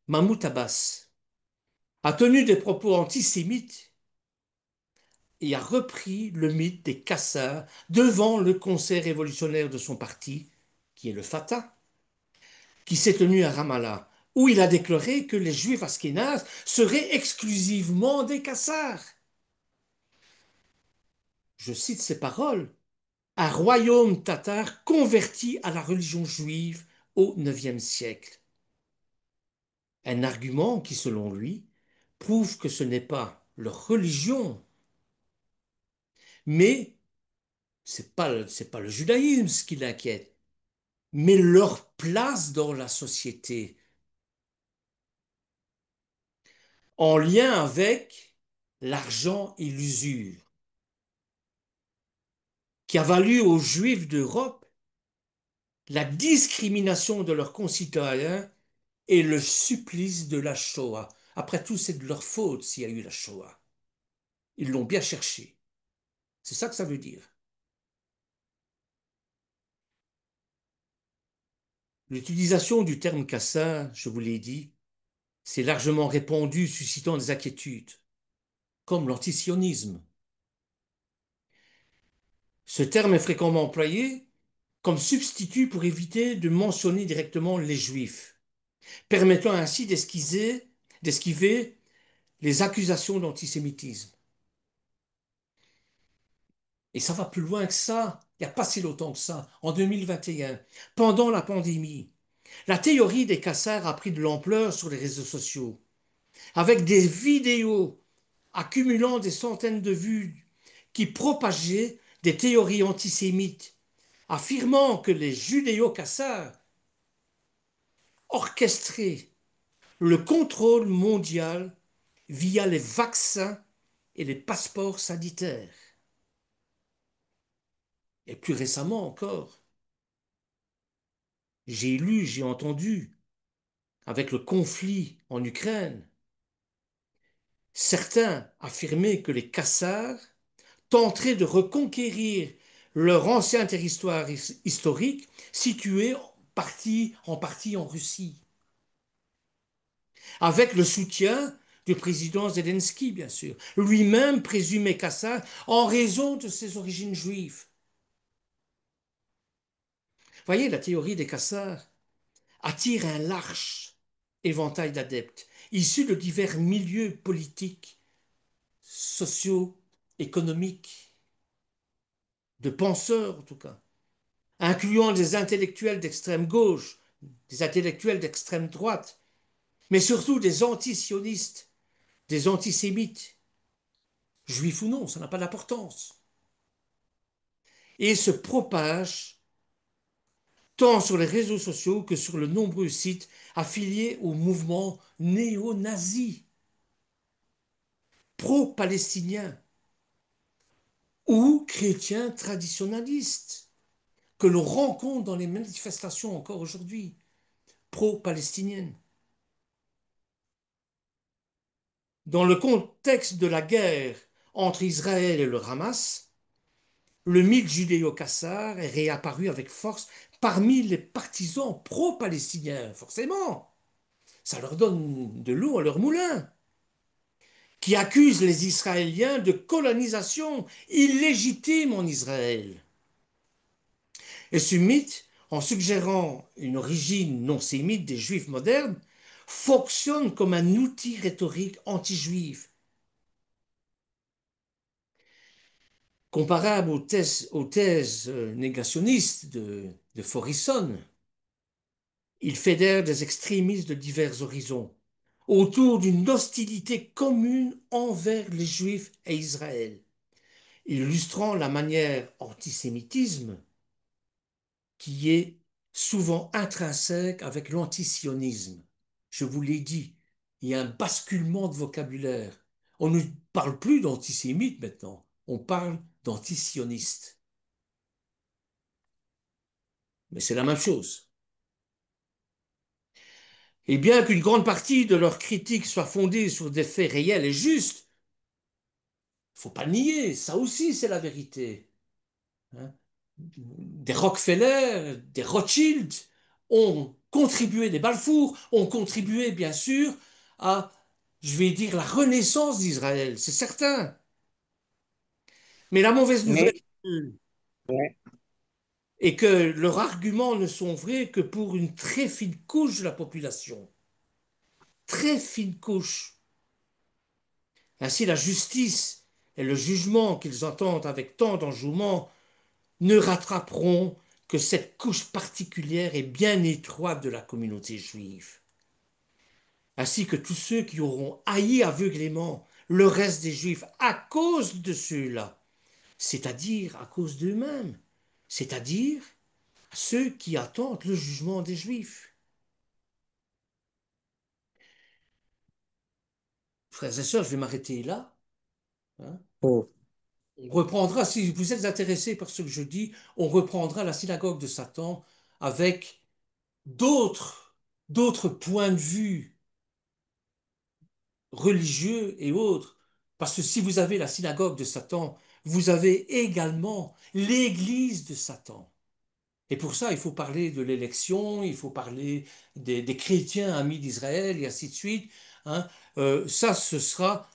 Mahmoud Abbas, a tenu des propos antisémites et a repris le mythe des casseurs devant le conseil révolutionnaire de son parti, qui est le Fatah, qui s'est tenu à Ramallah, où il a déclaré que les juifs askénazes seraient exclusivement des casseurs. Je cite ces paroles. Un royaume tatar converti à la religion juive au IXe siècle. Un argument qui, selon lui, prouve que ce n'est pas leur religion, mais c'est pas le judaïsme ce qui l'inquiète, mais leur place dans la société, en lien avec l'argent et l'usure, qui a valu aux Juifs d'Europe la discrimination de leurs concitoyens et le supplice de la Shoah. Après tout, c'est de leur faute s'il y a eu la Shoah. Ils l'ont bien cherché. C'est ça que ça veut dire. L'utilisation du terme Kassin, je vous l'ai dit, c'est largement répandu, suscitant des inquiétudes, comme l'antisionisme. Ce terme est fréquemment employé comme substitut pour éviter de mentionner directement les Juifs, permettant ainsi d'esquiver les accusations d'antisémitisme. Et ça va plus loin que ça. Il n'y a pas si longtemps que ça, en 2021, pendant la pandémie. La théorie des casseurs a pris de l'ampleur sur les réseaux sociaux, avec des vidéos accumulant des centaines de vues qui propageaient des théories antisémites, affirmant que les judéo-casseurs orchestraient le contrôle mondial via les vaccins et les passeports sanitaires. Et plus récemment encore, j'ai lu, j'ai entendu, avec le conflit en Ukraine, certains affirmaient que les Kassars tenteraient de reconquérir leur ancien territoire historique situé en partie en Russie, avec le soutien du président Zelensky, bien sûr, lui-même présumé Kassar en raison de ses origines juives. Voyez, la théorie des Kassars attire un large éventail d'adeptes, issus de divers milieux politiques, sociaux, économiques, de penseurs en tout cas, incluant des intellectuels d'extrême gauche, des intellectuels d'extrême droite, mais surtout des antisionistes, des antisémites, juifs ou non, ça n'a pas d'importance, et se propagent tant sur les réseaux sociaux que sur de nombreux sites affiliés au mouvement néo-nazi, pro-palestinien ou chrétiens traditionnalistes que l'on rencontre dans les manifestations encore aujourd'hui, pro-palestiniennes. Dans le contexte de la guerre entre Israël et le Hamas, le mythe judéo-cassar est réapparu avec force parmi les partisans pro-palestiniens, forcément. Ça leur donne de l'eau à leur moulin, qui accusent les Israéliens de colonisation illégitime en Israël. Et ce mythe, en suggérant une origine non sémite des Juifs modernes, fonctionne comme un outil rhétorique anti-juif, comparable aux thèses négationnistes de Forison. Il fédère des extrémistes de divers horizons autour d'une hostilité commune envers les Juifs et Israël, illustrant la manière antisémitisme qui est souvent intrinsèque avec l'antisionisme. Je vous l'ai dit, il y a un basculement de vocabulaire. On ne parle plus d'antisémite maintenant, on parle d'antisioniste. Mais c'est la même chose. Et bien qu'une grande partie de leurs critiques soit fondée sur des faits réels et justes, il ne faut pas le nier, ça aussi c'est la vérité. Hein. Des Rockefeller, des Rothschild ont contribué, des Balfour ont contribué bien sûr à, je vais dire, la renaissance d'Israël, c'est certain. Mais la mauvaise nouvelle
Mais, ouais,
est que leurs arguments ne sont vrais que pour une très fine couche de la population. Très fine couche. Ainsi, la justice et le jugement qu'ils entendent avec tant d'enjouement ne rattraperont que cette couche particulière et bien étroite de la communauté juive, ainsi que tous ceux qui auront haï aveuglément le reste des Juifs à cause de ceux-là, c'est-à-dire à cause d'eux-mêmes, c'est-à-dire ceux qui attendent le jugement des Juifs. Frères et sœurs, je vais m'arrêter là. Hein.
oh,
On reprendra, si vous êtes intéressés par ce que je dis, on reprendra la synagogue de Satan avec d'autres points de vue religieux et autres. Parce que si vous avez la synagogue de Satan, vous avez également l'église de Satan. Et pour ça, il faut parler de l'élection, il faut parler des chrétiens amis d'Israël et ainsi de suite. Hein. Ça, ce sera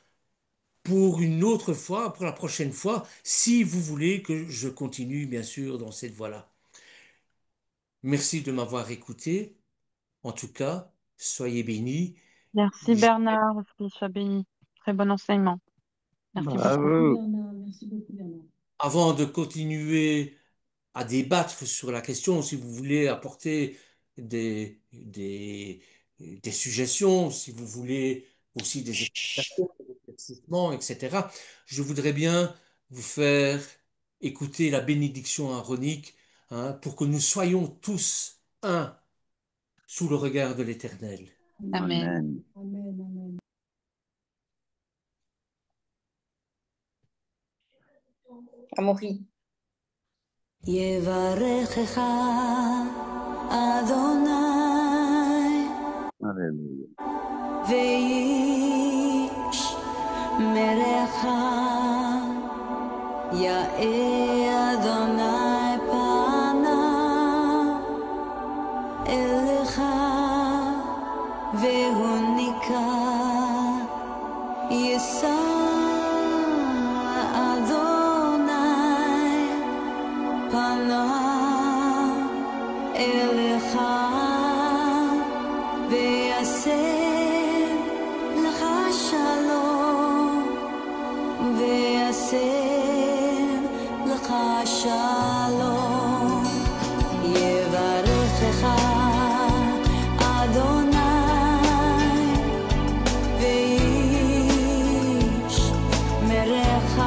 pour une autre fois, pour la prochaine fois, si vous voulez que je continue, bien sûr, dans cette voie-là. Merci de m'avoir écouté. En tout cas, soyez bénis.
Merci Bernard, qu'il soit béni. Très bon enseignement. Merci beaucoup.
bravo.
Avant de continuer à débattre sur la question, si vous voulez apporter des suggestions, si vous voulez aussi des explications, des éclaircissements, etc., je voudrais bien vous faire écouter la bénédiction aaronique, hein, pour que nous soyons tous un sous le regard de l'Éternel.
Amen.
Amen.
Amaury.
יברכך אדוני
Alléluia.
וישמרך יאה אדוני פניו אליך והוניקה יישא אדוני פניו אליך ויעשה לך שלום ויעשה לך שלום יברכך אדוני וישמרך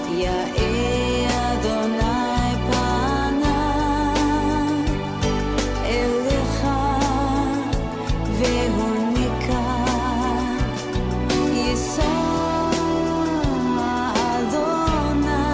יאה אדוני פניו אליך והוניקה יישא אדוני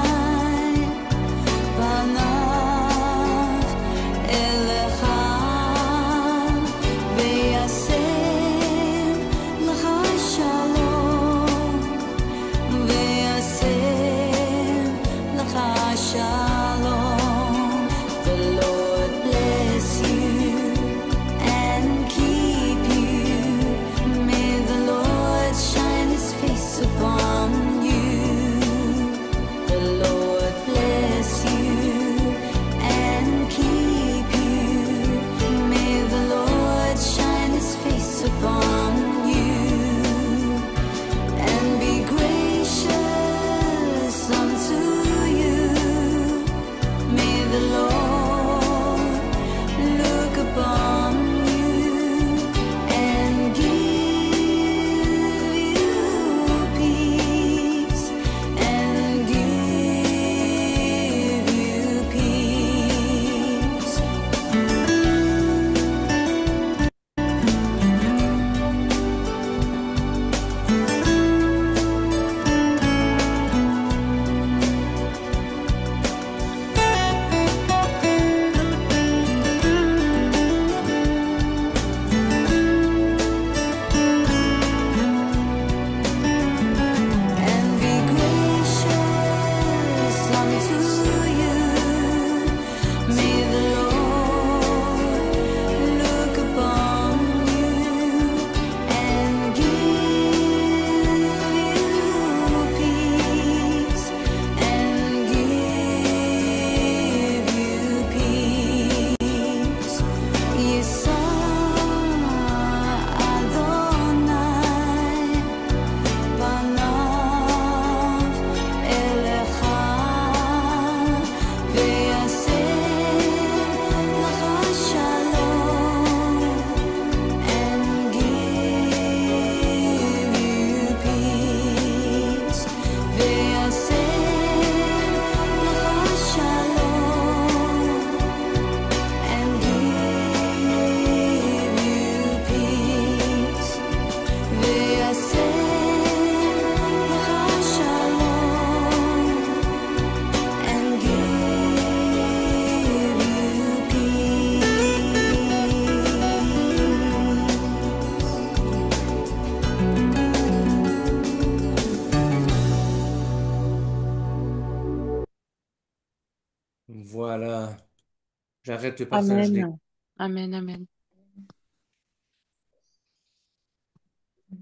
arrête le partage des...
Amen. Amen, amen.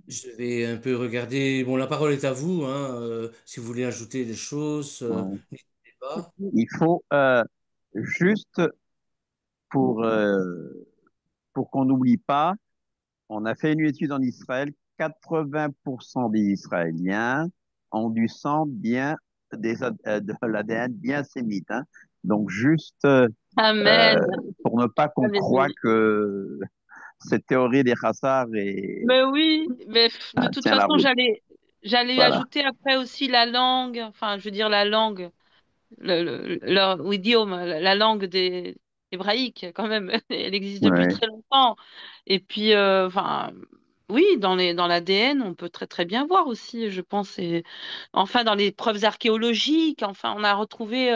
Je vais un peu regarder. Bon, la parole est à vous, hein, si vous voulez ajouter des choses,
Ouais.
n'hésitez pas.
Il faut juste pour, euh, pour qu'on n'oublie pas, on a fait une étude en Israël, 80% des Israéliens ont du sang bien, de l'ADN bien sémite, hein. Donc juste
Amen.
pour ne pas qu'on croie
Alléluia.
que cette théorie des Hassars est,
Mais oui, mais de toute
tient la
façon,
route.
j'allais
Voilà.
ajouter après aussi la langue, enfin, je veux dire la langue, leur idiome, la langue des hébraïque, quand même, elle existe depuis
Ouais.
très longtemps. Et puis, enfin, oui, dans l'ADN, on peut très très bien voir aussi, je pense. Et, enfin, dans les preuves archéologiques, enfin, on a retrouvé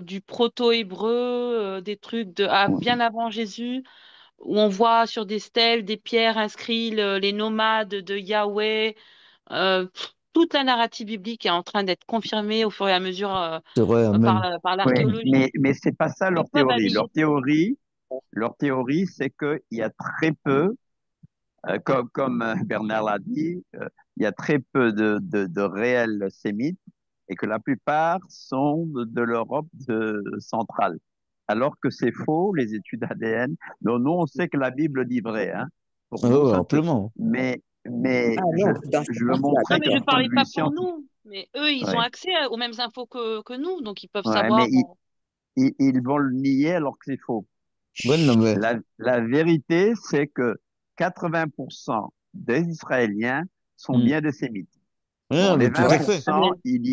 du proto-hébreu, des trucs bien avant Jésus, où on voit sur des stèles, des pierres inscrits les nomades de Yahweh. Toute la narrative biblique est en train d'être confirmée au fur et à mesure
C'est vrai, amen.
par
Oui,
l'archéologie.
mais c'est pas ça
Les
leur
preuves
théorie.
avaient
Leur théorie, c'est qu'il y a très peu, comme Bernard l'a dit, il y a très peu de réels sémites et que la plupart sont de l'Europe centrale. Alors que c'est faux, les études ADN. Donc nous, on sait que la Bible dit vrai, hein. Pour
Ah
nous,
ouais,
ça peut.
amplement.
Mais
Ah non, dans ce
je veux
sens-là,
Non,
montrer
mais
que
je
du point de
parlais
vue
pas pour
scientifique,
nous. Mais eux, ils ont
ouais,
accès aux mêmes infos que nous, donc ils peuvent
ouais,
savoir.
mais ils vont le nier alors que c'est faux.
Ouais, non, mais,
La vérité, c'est que 80% des Israéliens sont
hmm.
bien des sémites.
Ouais,
Bon,
non,
les
mais tout à fait.
20%,
Amen.
il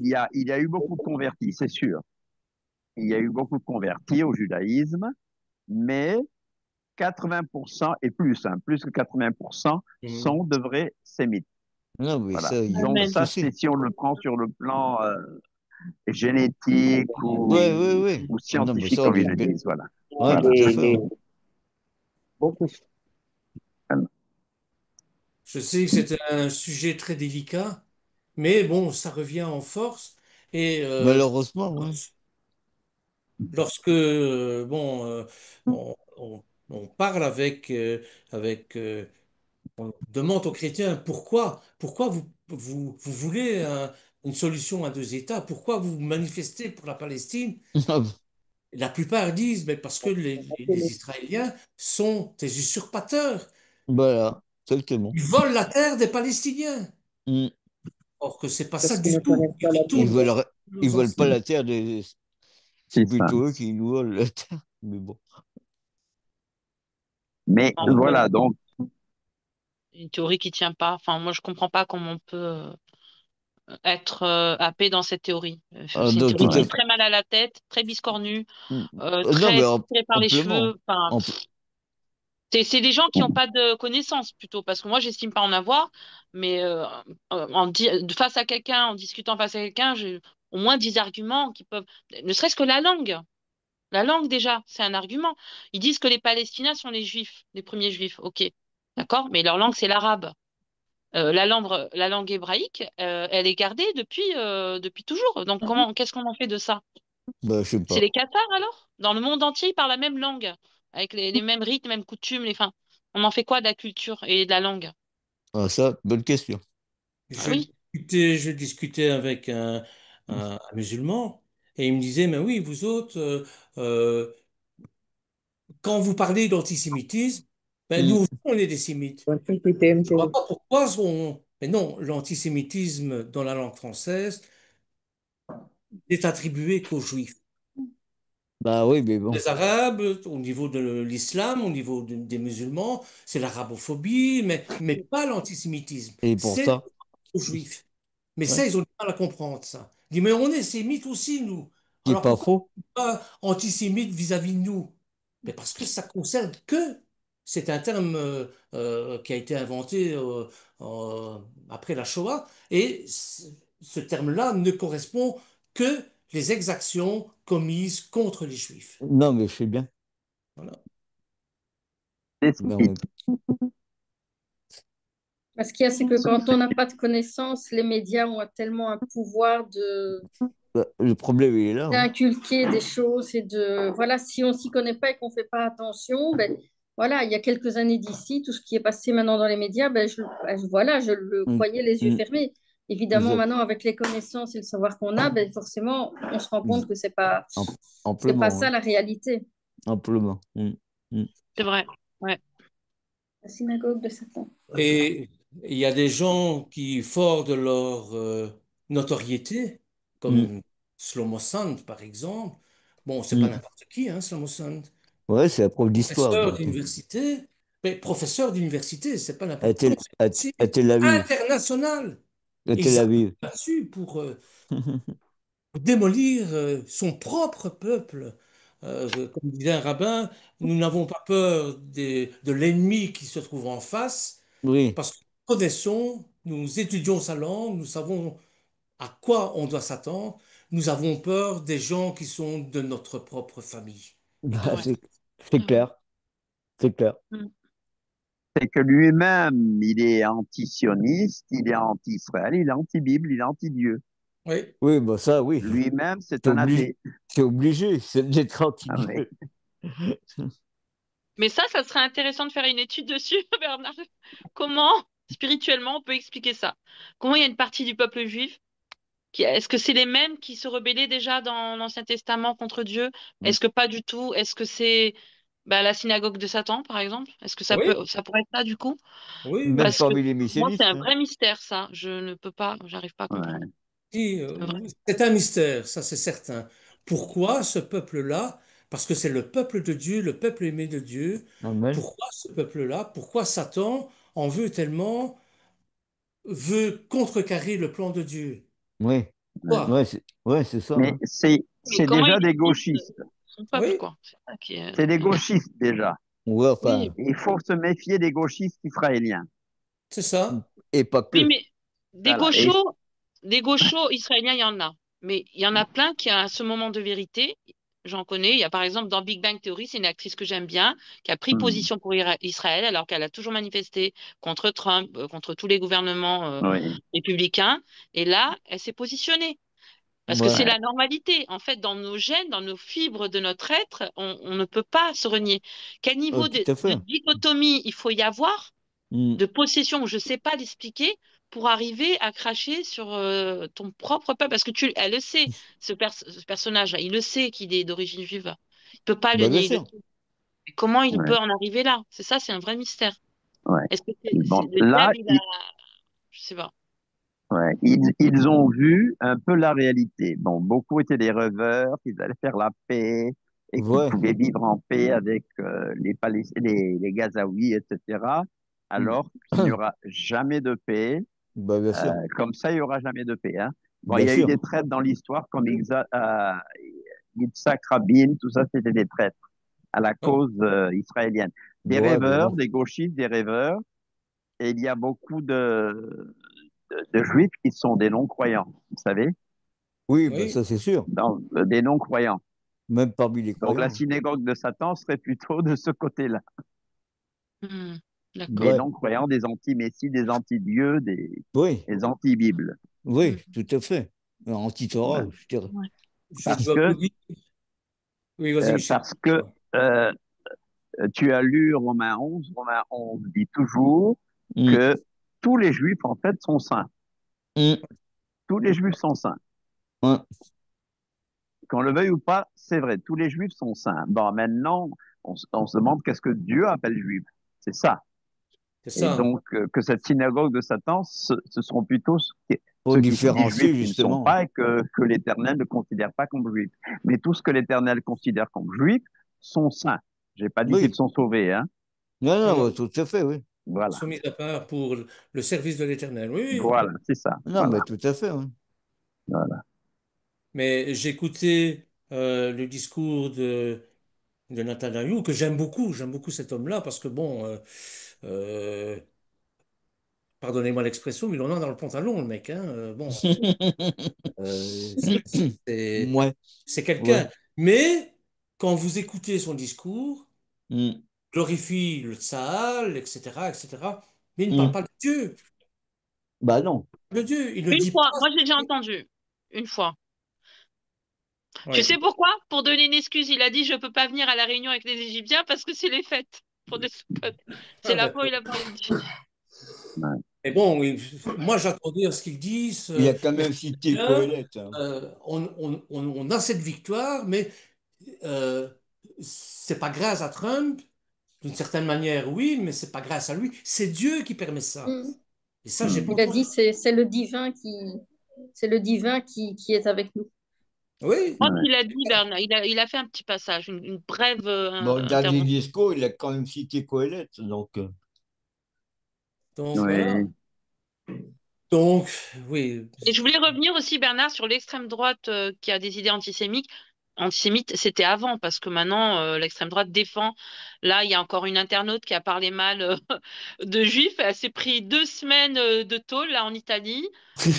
y a eu beaucoup de convertis, c'est sûr. Il y a eu beaucoup de convertis au judaïsme, mais 80% et plus, hein, plus que 80%
Mhm.
sont de vrais sémites.
Non, mais
Voilà.
ça, il n'y a
Donc
pas de
Amen.
ça,
souci.
c'est si on le prend sur le plan génétique
Ouais, ouais, ouais.
ou
Ah non, mais
scientifique,
ça,
comme ils le disent. Voilà.
ouais,
Voilà.
tout à fait, hein.
beaucoup.
Je sais que c'est un sujet très délicat, mais bon, ça revient en force. Et
Malheureusement, ouais.
lorsque bon, on parle on demande aux chrétiens pourquoi vous voulez une solution à deux États, pourquoi vous manifestez pour la Palestine? La plupart disent, mais parce que les Israéliens sont des usurpateurs,
Voilà, exactement.
ils volent la terre des Palestiniens.
Hmm.
Or que c'est pas ça
Parce qu'ils
du
ne
tout.
connaissent
Ils
pas la
Ils
retournent
Bible.
veulent, ils
nos
veulent pas
anciens.
la terre des. C'est
C'est ça.
plutôt eux qui nous volent la terre. Mais bon.
Mais
Enfin,
voilà, donc,
une théorie qui tient pas. Enfin, moi, je comprends pas comment on peut être happé dans cette théorie.
Ah,
C'est une
non, tout
théorie qui
à
ouais.
fait
fait.
très mal à la tête, très biscornue,
Hmm. Non, mais
très tirée par les
amplement.
cheveux. Enfin, c'est des gens qui n'ont pas de connaissances plutôt, parce que moi, j'estime pas en avoir, mais face à quelqu'un, en discutant face à quelqu'un, j'ai au moins 10 arguments qui peuvent, ne serait-ce que la langue. La langue, déjà, c'est un argument. Ils disent que les Palestiniens sont les Juifs, les premiers Juifs. Ok, d'accord, mais leur langue, c'est l'arabe. La langue hébraïque, elle est gardée depuis toujours. Donc, qu'est-ce qu'on en fait de ça?
Bah, je sais
C'est
pas.
les Cathares alors? Dans le monde entier, ils parlent la même langue, avec les mêmes rites, les mêmes coutumes. Enfin, on en fait quoi de la culture et de la langue?
Ah, ça, bonne question.
Ah oui.
Je discutais avec un musulman et il me disait, mais oui, vous autres, euh, quand vous parlez d'antisémitisme, ben nous
Hmm.
aussi, on est des sémites. Je ne vois pas pourquoi on... Mais non, l'antisémitisme dans la langue française n'est attribué qu'aux juifs.
Bah oui, mais bon.
Les Arabes, au niveau de l'islam, au niveau des musulmans, c'est l'arabophobie, mais pas l'antisémitisme.
Et pour
C'est
ça,
aux juifs. Mais
ouais,
ça, ils ont du mal à comprendre ça. Ils disent, mais on est sémites aussi, nous.
qui est
Alors
pas
pourquoi
faux.
pas antisémites vis-à-vis de nous? Mais parce que ça concerne que, c'est un terme qui a été inventé après la Shoah, et ce terme-là ne correspond que les exactions commises contre les Juifs.
Non, mais je sais bien.
Voilà.
des
Mais
sémites.
Ce qu'il y a, c'est que quand on n'a pas de connaissances, les médias ont tellement un pouvoir de
Le problème, il est là, hein.
d'inculquer des choses et de, voilà, si on s'y connaît pas et qu'on fait pas attention, ben, voilà, il y a quelques années d'ici, tout ce qui est passé maintenant dans les médias, ben, voilà, je le
Mm,
croyais les yeux
mm,
fermés. Évidemment,
exact.
maintenant, avec les connaissances et le savoir qu'on a, ben, forcément, on se rend compte que
Am-
c'est pas
Amplement,
ça
ouais.
la réalité.
Amplement. Mm.
C'est vrai. Ouais.
La synagogue de Satan.
Et il y a des gens qui, forts de leur notoriété,
Mm.
comme Shlomo Sand, par exemple, bon, c'est pas
Mm.
n'importe qui, hein, Shlomo Sand,
Ouais, c'est la prof d'histoire,
professeur
donc.
d'université, mais professeur d'université, c'est pas
À
n'importe qui,
Tel, à,
c'est
à Tel Aviv.
international.
À
Et ils
Tel
s'appuient
Aviv.
là-dessus pour démolir son propre peuple. Comme disait un rabbin, nous n'avons pas peur de l'ennemi qui se trouve en face,
Oui.
parce que nous connaissons, nous étudions sa langue, nous savons à quoi on doit s'attendre. Nous avons peur des gens qui sont de notre propre famille.
C'est
Bah,
vrai.
c'est
C'est vrai.
clair. C'est clair.
Mm.
C'est que lui-même, il est anti-sioniste, il est anti-Israël, il est anti-Bible, il est anti-Dieu.
Oui,
Oui, bah ça, oui.
Lui-même, c'est
C'est
un
obligé.
athée.
C'est obligé. C'est d'être
Ah oui.
anti-Dieu.
Mais ça serait intéressant de faire une étude dessus, Bernard. Comment, spirituellement, on peut expliquer ça? Comment il y a une partie du peuple juif est-ce que c'est les mêmes qui se rebellaient déjà dans l'Ancien Testament contre Dieu? Est-ce que pas du tout? Est-ce que c'est la synagogue de Satan, par exemple? Est-ce que
oui,
ça pourrait être ça du coup?
oui,
Même
oui.
Parce que
parmi les
moi, c'est
missionnistes,
un
hein.
vrai mystère, ça. Je ne peux pas, j'arrive pas à comprendre.
Ouais.
Si, c'est un mystère, ça c'est certain. Pourquoi ce peuple-là? Parce que c'est le peuple de Dieu, le peuple aimé de Dieu.
Normal.
Pourquoi ce peuple-là? Pourquoi Satan en veut tellement, veut contrecarrer le plan de Dieu?
Oui.
Ouais.
Quoi?
Ouais, c'est ça,
Mais
hein.
Mais
c'est
comment il
déjà des
décide
gauchistes.
son peuple,
Oui,
quoi? C'est ça qui est.
C'est des gauchistes déjà.
Ouais,
Oui,
enfin.
Et il faut se méfier des gauchistes israéliens.
c'est ça.
Et pas
oui,
que.
mais
Voilà. Et
des gauchos israéliens, il y en a. Mais il y en a plein qui, à ce moment de vérité, j'en connais. Il y a par exemple dans Big Bang Theory, c'est une actrice que j'aime bien, qui a pris
hmm,
position pour Israël, alors qu'elle a toujours manifesté contre Trump, contre tous les gouvernements
oui,
républicains. Et là, elle s'est positionnée. Parce que
Ouais.
c'est
ouais,
la normalité. En fait, dans nos gènes, dans nos fibres de notre être, on ne peut pas se renier. Quel niveau
Tout à
de
fait.
dichotomie il faut y avoir,
Mm.
de possession, je ne sais pas l'expliquer, pour arriver à cracher sur ton propre peuple. Parce que elle le sait, ce personnage-là, il le sait qu'il est d'origine juive. Il peut pas le
Bah, bien
nier, il le
sûr.
sait. Mais comment il peut
ouais,
en arriver là? C'est ça, c'est un vrai mystère.
ouais.
Est-ce que
Bon,
le
là,
diable, il a... Je sais pas.
ouais, ils ont vu un peu la réalité. Bon, beaucoup étaient des rêveurs, qu'ils allaient faire la paix et qu'ils
Ouais.
pouvaient vivre en paix avec les Gazaouis, etc.
Mm.
Alors qu'il n'y aura jamais de paix.
Bah, bien sûr.
Comme ça, il n'y aura jamais de paix, hein. Bon, il
Bien
y a eu
sûr.
des traîtres dans l'histoire comme Yitzhak Rabin, tout ça, c'était des traîtres à la
Oui,
cause israélienne. Des
Ouais, mais
rêveurs,
bon.
des gauchistes, des rêveurs, et il y a beaucoup de juifs qui sont des non-croyants, vous savez,
Oui, bah,
oui.
ça, c'est sûr.
des non-croyants.
Même parmi les
Donc la
croyants.
synagogue de Satan serait plutôt de ce côté-là.
Hmm,
Des
d'accord.
Ouais.
non-croyants, des anti-messie, des anti-dieux,
Oui.
des anti-bibles.
Oui,
Hmm,
tout à fait. Anti-Torah,
Ouais.
je dirais.
ouais.
Je
Parce
dois
que,
vous dire. Oui, vas-y, Michel.
parce que tu as lu Romains 11. Romains 11 dit toujours
Mm.
que tous les juifs, en fait, sont saints.
Mm.
Tous les juifs sont saints.
Ouais.
Qu'on le veuille ou pas, c'est vrai, tous les juifs sont saints. Bon, maintenant, on se demande qu'est-ce que Dieu appelle juif. C'est ça.
C'est
Et
ça.
donc, que cette synagogue de Satan, ce seront plutôt
Pour
ceux qui se disent
différencier,
juifs qui ne sont
justement.
pas et que l'Éternel ne considère pas comme juifs. Mais tout ce que l'Éternel considère comme juifs sont saints. J'ai pas dit qu'ils
Oui.
sont sauvés, hein.
Non,
Non,
non,
non,
ouais, tout à fait, oui.
ils
Voilà.
sont mis à part pour le service de l'Éternel. Oui, oui.
Voilà, c'est ça.
Non,
Voilà.
mais tout à fait, oui.
Voilà.
Mais j'écoutais le discours de Netanyahou, que j'aime beaucoup. J'aime beaucoup cet homme-là parce que, bon, euh, pardonnez-moi l'expression, mais il en a dans le pantalon, le mec. Hein. Bon, euh, c'est
Ouais,
c'est
ouais.
quelqu'un. Mais quand vous écoutez son discours,
Mm.
glorifie le Tsahal, etc., etc., mais il ne parle
Mm.
pas de Dieu.
Bah non.
De Dieu. Il ne
Une
dit
fois,
pas.
moi j'ai déjà entendu. Une fois. Tu
Ouais.
sais pourquoi? Pour donner une excuse, il a dit je peux pas venir à la réunion avec les Égyptiens parce que c'est les fêtes pour des Sukkot. C'est
Ah,
la fois où
d'accord.
il a parlé d'Égypte.
Ouais.
Mais bon, oui, moi j'attendais à ce qu'ils disent.
Il a quand même cité
Bien,
Coëlette, hein.
on a cette victoire, mais euh, c'est pas grâce à Trump. D'une certaine manière, oui, mais c'est pas grâce à lui. C'est Dieu qui permet ça.
Mm.
Et ça, j'ai pas
Mm.
Il a
entendu.
dit c'est le divin qui est avec nous.
Oui.
Je pense
Ouais.
qu'il a dit, Bernard, il a fait un petit passage, une brève
Bon, le dernier
intervention.
discours, il a quand même cité Coëlette, donc
Donc voilà.
Oui.
Donc, oui.
Et je voulais revenir aussi, Bernard, sur l'extrême droite qui a des idées antisémites. Antisémites, c'était avant, parce que maintenant, l'extrême droite défend. Là, il y a encore une internaute qui a parlé mal de juifs. Elle s'est pris 2 semaines de tôle, là, en Italie.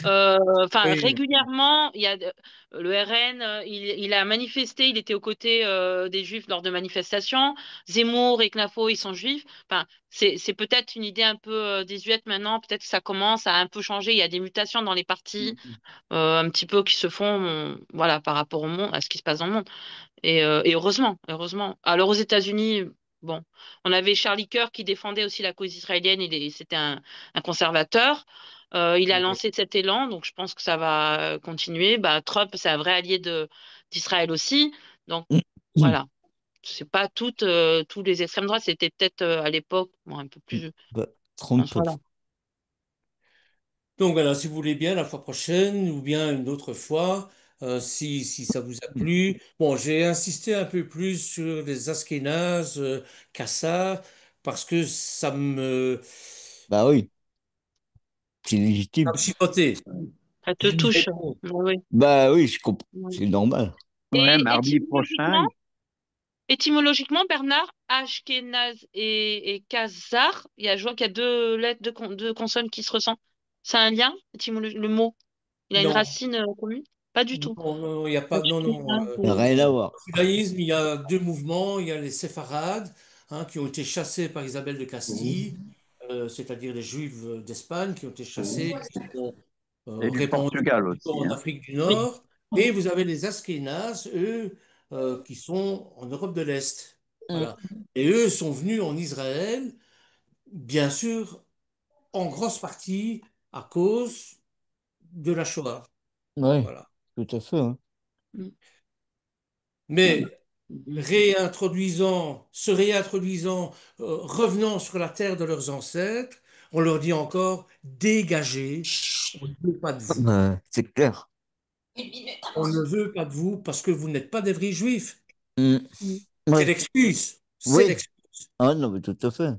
Enfin,
Oui.
régulièrement, il y a le RN, il a manifesté, il était aux côtés des Juifs lors de manifestations. Zemmour et Knafo, ils sont juifs. Enfin, c'est peut-être une idée un peu désuète maintenant. Peut-être que ça commence à un peu changer. Il y a des mutations dans les partis, un petit peu qui se font, voilà, par rapport au monde, à ce qui se passe dans le monde. Et heureusement, heureusement. Alors aux États-Unis, bon, on avait Charlie Kirk qui défendait aussi la cause israélienne. C'était un conservateur. Il a
Oui.
lancé cet élan, donc je pense que ça va continuer. Bah, Trump, c'est un vrai allié d'Israël aussi. Donc voilà, c'est pas tous les extrêmes droites. C'était peut-être à l'époque bon, un peu plus.
bah,
Bon,
Trump.
voilà.
Donc voilà, si vous voulez bien, la fois prochaine ou bien une autre fois, si ça vous a plu. Bon, j'ai insisté un peu plus sur les Askénazes, Kassar, parce que
Bah oui, c'est
ça
légitime.
me chipotait.
Ça te
Mais
touche.
bon,
Oui.
Bah oui, je comprends.
Oui.
C'est normal.
Ouais,
Et
mardi prochain.
étymologiquement, Bernard, Ashkénaze et Khazar, je vois qu'il y a 2 lettres, deux consonnes qui se ressemblent. C'est un lien, le mot? Il a une
non,
racine commune? Pas du
non,
tout.
non, il n'y a pas. Non, non.
Ashkénaze
Rien à voir.
Au judaïsme, il y a deux mouvements. Il y a les séfarades, hein, qui ont été chassés par Isabelle de Castille, c'est-à-dire les Juifs d'Espagne qui ont été chassés, qui se sont
Et du
répandus
Portugal
plutôt
aussi,
en
hein.
Afrique du
Oui.
Nord. Et vous avez les Askénazes, eux, qui sont en Europe de l'Est.
Mm.
Voilà. Et eux sont venus en Israël, bien sûr, en grosse partie à cause de la Shoah.
Ouais,
Voilà.
tout à fait, hein.
Mm. Voilà.
Mais se réintroduisant, revenant sur la terre de leurs ancêtres, on leur dit encore, dégagez, on ne veut pas de vous.
C'est clair.
On ne veut pas de vous parce que vous n'êtes pas des vrais juifs.
Mm.
Mm.
C'est
Ouais,
l'excuse. C'est
oui.
l'excuse.
Ah non, mais tout à fait.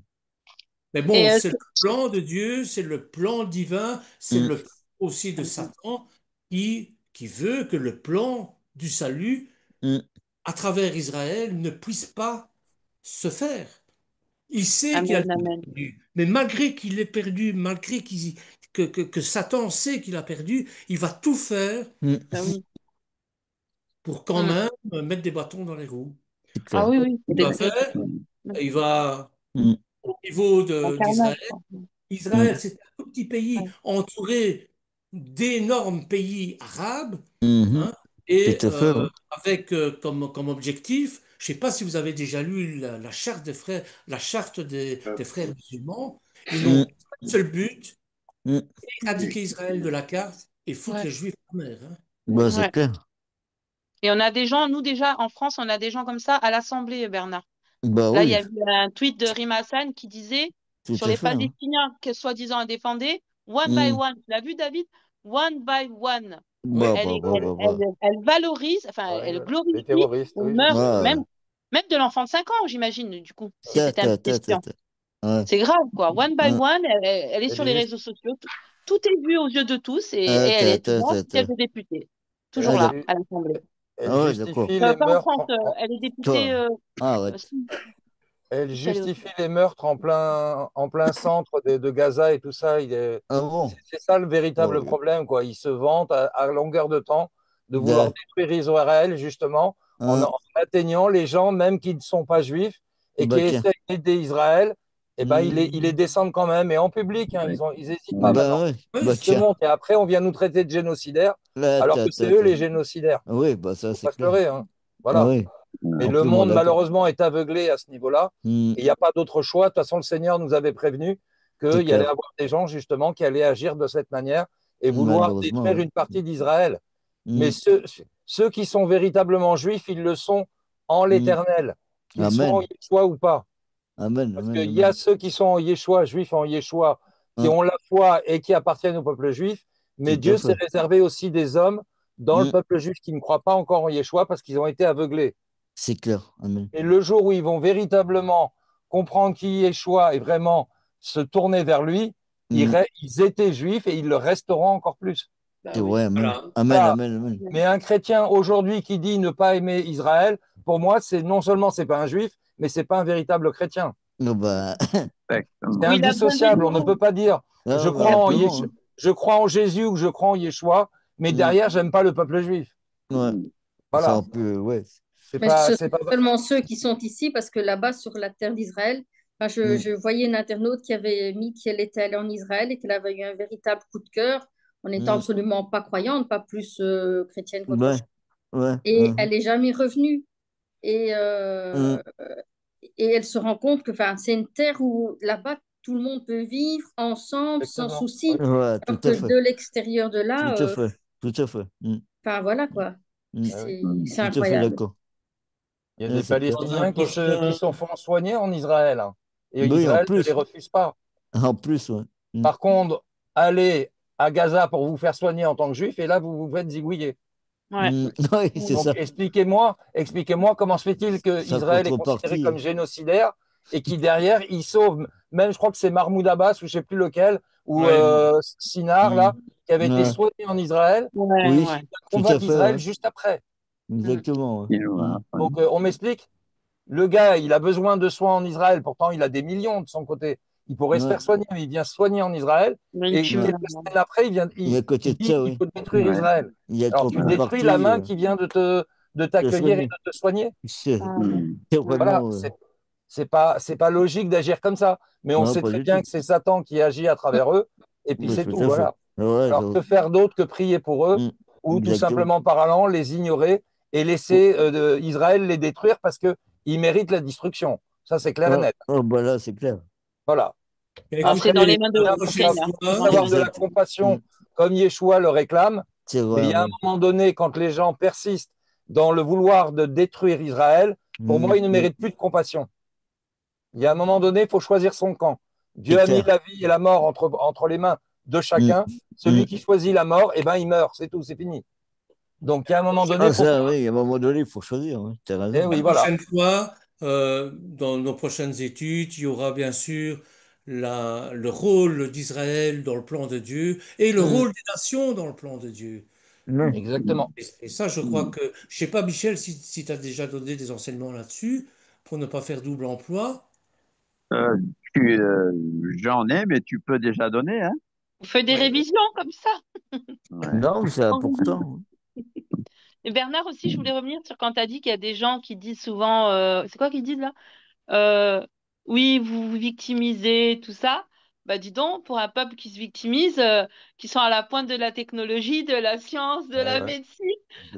Mais
Et
bon, c'est le plan de Dieu, c'est le plan divin, c'est
Mm.
le plan aussi de Satan qui veut que le plan du salut
Mm.
à travers Israël ne puisse pas se faire. Il sait qu'il a
Amen, amen.
perdu, mais malgré qu'il ait perdu, que Satan sait qu'il a perdu, il va tout faire
Mm.
Ah oui.
pour quand
Mm.
même mettre des bâtons dans les roues.
C'est
Ah
clair.
oui, oui.
Il va faire, il va
Mm.
au niveau
Un
d'Israël.
carnage, quoi.
Israël,
Mm.
c'est un tout petit pays
Ouais.
entouré d'énormes pays arabes,
Mhm.
hein, et
Tout à fait, ouais.
avec comme objectif, je ne sais pas si vous avez déjà lu la charte des frères, la charte des frères musulmans, ils
Mm.
n'ont qu'un seul but,
Mm.
éradiquer Israël de la carte et foutre
Ouais.
les Juifs en mer, hein.
Bah, c'est
Ouais.
clair.
Et on a des gens, nous déjà, en France, on a des gens comme ça à l'Assemblée, Bernard.
Bah
Là, il y
oui,
a eu un tweet de Rima Hassan qui disait
tout
sur
à
les
fait, hein.
Palestiniens que soi-disant elle défendait, one by
Mm.
one. Tu l'as vu, David? One by one.
Oui,
Bah, bah, bah, bah, bah.
Elle valorise, enfin,
Ouais,
elle
les
glorifie
terroristes,
le
oui, j'ai
meurtre,
vu.
Ouais.
même de l'enfant de 5 ans, j'imagine, du coup, si
Ta,
c'était un
ta,
petit
ta, ta,
espion.
ta. Ouais.
C'est grave, quoi. One by
Hein.
one, elle est
Elle
sur les
juste,
réseaux sociaux. Tout est vu aux yeux de tous et
Ah,
elle
ta,
est
ta,
toujours
ta,
siège
ta.
de députée. Toujours
Ah,
là,
ju-
à l'Assemblée.
elle
ah ouais, d'accord.
justifie les
Pas en
meurtres
France, elle est députée.
Toi. Ah, arrête.
Si,
elle
si, elle est-
justifie les meurtres en plein centre de Gaza et tout ça.
Ah bon?
C'est ça le véritable
Ouais.
problème, quoi. Il se vante à longueur de temps de vouloir
Da.
détruire Israël, justement, en
Hein.
atteignant les gens, même qui ne sont pas juifs, et qui
Bah, tiens.
essaient d'aider Israël eh ben, ils les descendent quand même, et en public, hein, ils hésitent pas
Bah
maintenant.
ouais,
Oui,
bah
Ils se
tiens,
montent, et après, on vient nous traiter de génocidaires,
là,
alors que c'est eux les génocidaires.
Oui, bah ça
Faut
c'est
pas se
clair.
leurrer, hein.
Ah
Voilà.
oui,
Mais le
amplement
monde,
d'accord.
malheureusement, est aveuglé à ce niveau-là.
Hmm,
Et il n'y a pas d'autre choix. De toute façon, le Seigneur nous avait prévenu
c'est
qu'il y allait
clair.
avoir des gens, justement, qui allaient agir de cette manière et vouloir
Malheureusement,
détruire
oui.
une partie d'Israël. Mais
Hmm,
ceux qui sont véritablement juifs, ils le sont en
hmm.
l'Éternel, qu'ils soient en
Amen,
Yeshua ou pas.
amen,
Parce
amen,
qu'il y a
amen.
ceux qui sont en Yeshua, juifs en Yeshua, qui
Hein,
ont la foi et qui appartiennent au peuple juif. Mais
tout à
Dieu s'est
fait.
réservé aussi des hommes dans le
Hmm,
peuple juif qui ne croient pas encore en Yeshua parce qu'ils ont été aveuglés.
c'est clair, amen.
Et le jour où ils vont véritablement comprendre qui Yeshua et vraiment se tourner vers lui,
Hmm,
ils étaient juifs et ils le resteront encore plus.
Bah
c'est
oui.
vrai, amen.
voilà.
Amen,
Voilà.
amen, amen.
Mais un chrétien aujourd'hui qui dit ne pas aimer Israël, pour moi, c'est non seulement c'est pas un juif, mais c'est pas un véritable chrétien.
Non, bah,
C'est
Ou il a besoin de
indissociable. On ne
nous.
peut pas dire je
ah, bah,
crois en
amplement, hein.
Je crois en Jésus ou je crois en Yeshua, mais
Hmm,
derrière j'aime pas le peuple juif.
ouais, ça
Voilà.
on peut, ouais.
Mais ce sont
C'est pas.
seulement ceux qui sont ici, parce que là-bas, sur la terre d'Israël, enfin,
Hmm,
je voyais une internaute qui avait mis qu'elle était allée en Israël et qu'elle avait eu un véritable coup de cœur en n'étant
hmm,
absolument pas croyante, pas plus chrétienne qu'autre
ouais,
chose.
ouais,
Et elle n'est jamais revenue. Et,
hmm,
et elle se rend compte que enfin, c'est une terre où là-bas, tout le monde peut vivre ensemble sans
Exactement. Oui.
souci.
ouais, tout
Alors que
à fait,
de l'extérieur de là,
tout à fait, tout à fait. Hmm,
enfin voilà quoi.
hmm,
Ah oui.
C'est
tout à fait
incroyable.
d'accord.
Il y a
Ouais,
des
c'est clair.
Dans un
Palestiniens qui
prochain,
se font soigner en Israël, hein. Et
Oui, en
Israël ne les
plus,
refuse pas.
en plus, ouais. Hmm,
Par contre, allez à Gaza pour vous faire soigner en tant que juif, et là, vous vous faites zigouiller.
Ouais.
hmm, oui, c'est
Donc,
ça.
expliquez-moi comment se fait-il que
Sa
Israël est considéré
contrepartie.
comme génocidaire et qui, derrière, il sauve, même je crois que c'est Mahmoud Abbas ou je ne sais plus lequel, ou
ouais,
Sinar,
Hmm,
là, qui avait été
ouais,
soigné en Israël,
Ouais,
et
oui,
ouais.
il va
tout à
combattre
fait, ouais.
Israël juste après.
Mm.
Exactement, ouais. Hmm,
Donc, on m'explique, le gars, il a besoin de soins en Israël, pourtant il a des millions de son côté. Il pourrait se
ouais,
faire soigner, mais il vient se soigner en Israël,
Mais
et
tu
ouais.
meurs.
quelques semaines après,
Et à côté
il
de
dit
ça,
qu'il
oui,
faut détruire Israël.
il y a
Alors, tu détruis la
contrepartie
main qui vient de
de
t'accueillir et
soigner.
de te soigner.
C'est
Ouais.
c'est
Ouais.
Voilà,
vraiment.
c'est pas logique d'agir comme ça, mais on
Non,
sait
pas
très
du
bien
tout.
que c'est Satan qui agit à travers eux, et puis
Mais
c'est
tout
tout,
à fait.
voilà.
Ouais,
Alors, que faire d'autre que prier pour eux,
hmm,
ou tout
exactement.
simplement parlant, les ignorer et laisser Israël les détruire parce qu'ils méritent la destruction. Ça, c'est clair et
Oh,
net.
oh, bah là, c'est clair.
Voilà.
Alors, c'est
Après,
dans les
écoutez,
mains
la
du
pour
prochaine
Seigneur.
fois,
Dans les
avoir
mains
de
du
la
Exact. Hmm,
compassion comme Yeshua le réclame,
c'est
mais
vrai,
il y a un
ouais.
moment donné, quand les gens persistent dans le vouloir de détruire Israël, pour
Hmm,
moi, ils ne méritent plus de compassion. Il y a un moment donné, il faut choisir son camp.
c'est
Dieu a mis
clair.
la vie et la mort entre les mains de
Hmm,
chacun.
hmm.
Celui qui choisit la mort, eh ben, il meurt, c'est tout, c'est fini. Donc, il y a un moment donné,
Ah,
il faut
ça,
faire.
oui, à un moment donné, il faut choisir. Ouais. T'as
Eh
raison.
oui,
la
voilà.
prochaine fois, dans nos prochaines études, il y aura bien sûr le rôle d'Israël dans le plan de Dieu et le
Hmm,
rôle des nations dans le plan de Dieu.
Ouais.
exactement.
Et ça, je crois que, je sais pas, Michel, si tu as déjà donné des enseignements là-dessus, pour ne pas faire double emploi.
Euh, J'en ai, mais tu peux déjà donner, hein?
On fait des
Ouais.
révisions comme ça.
Ouais.
Non, mais c'est
On révise.
important.
Et Bernard aussi, je voulais revenir sur quand tu as dit qu'il y a des gens qui disent souvent, c'est quoi qu'ils disent là? Oui, vous vous victimisez, tout ça. Bah dis donc, pour un peuple qui se victimise, qui sont à la pointe de la technologie, de la science, de
Ouais,
la
ouais,
médecine,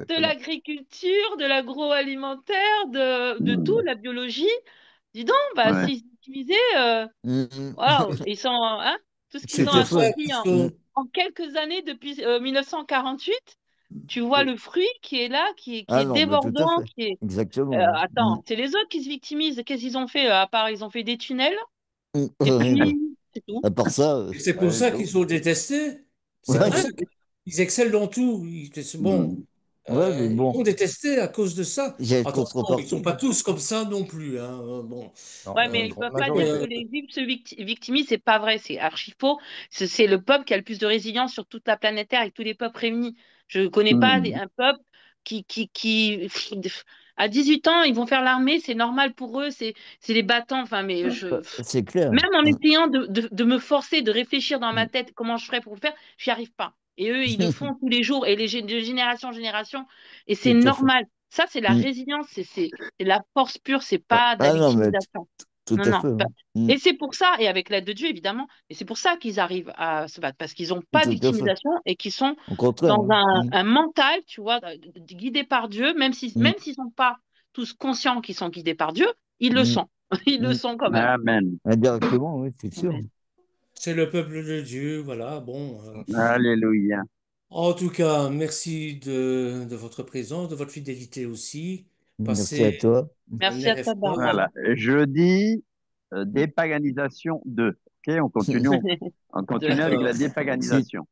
de
exactement.
l'agriculture, de l'agroalimentaire, de tout,
Hmm.
la biologie. Dis donc, bah
Ouais.
s'ils se victimisaient,
Hmm.
waouh, ils sont, hein, tout ce qu'ils
C'est
ont
Tout à
pour ça
fait.
qu'ils
accompli
Hmm.
sont.
en quelques années depuis 1948. Tu vois le fruit qui est là, qui
Ah
est
non, mais tout à
débordant,
fait.
qui est
Exactement. Hmm.
attends, c'est les autres qui se victimisent. Qu'est-ce qu'ils ont fait à part ils ont fait des tunnels
Hmm.
et
Ouais, bah,
puis c'est tout.
à part ça,
Et c'est pour
Ouais,
ça qu'ils
j'avoue.
sont détestés. C'est pour
Ouais,
ouais,
ça qu'ils excellent dans tout. Bon,
Hmm.
ouais, mais
ils
bon,
sont détestés à cause de ça.
j'ai une
Attention, ils ne sont
contrepartie.
pas tous comme ça non plus, hein. Bon,
Non,
ouais,
il y a
mais
une
ils
grande
peuvent pas dire que
majorité.
euh,
les Juifs se victimisent, c'est pas vrai, c'est archi faux. C'est le peuple qui a le plus de résilience sur toute la planète Terre avec tous les peuples réunis. Je connais pas
Hmm.
un peuple qui à 18 ans, ils vont faire l'armée, c'est normal pour eux, c'est les battants. Enfin, mais
C'est clair.
même en
Hmm.
essayant de me forcer, de réfléchir dans ma tête comment je ferais pour le faire, j'y arrive pas. Et eux, ils le font tous les jours et de génération en génération. Et c'est
Tout à fait.
normal. Ça, c'est la
Hmm.
résilience, c'est la force pure, c'est
Ah
pas de la
ah non, mais
victimisation.
Tout
Non,
à
non.
fait.
Et c'est pour ça, et avec l'aide de Dieu évidemment, et c'est pour ça qu'ils arrivent à se battre, parce qu'ils n'ont pas de
Tout à fait.
victimisation et qu'ils sont
Au contraire.
dans un mental, tu vois, guidé par Dieu, même s'ils sont pas tous conscients qu'ils sont guidés par Dieu, ils le sont. Ils le sont quand même.
Amen.
Indirectement, oui, c'est sûr.
Amen.
C'est le peuple de Dieu, voilà. Bon,
Alléluia.
en tout cas, merci de votre présence, de votre fidélité aussi.
Merci à
Passez
toi.
un
Merci à toi,
RFA.
Bernard.
Voilà. Jeudi, dépaganisation 2. OK, on continue avec la
D'accord.
dépaganisation.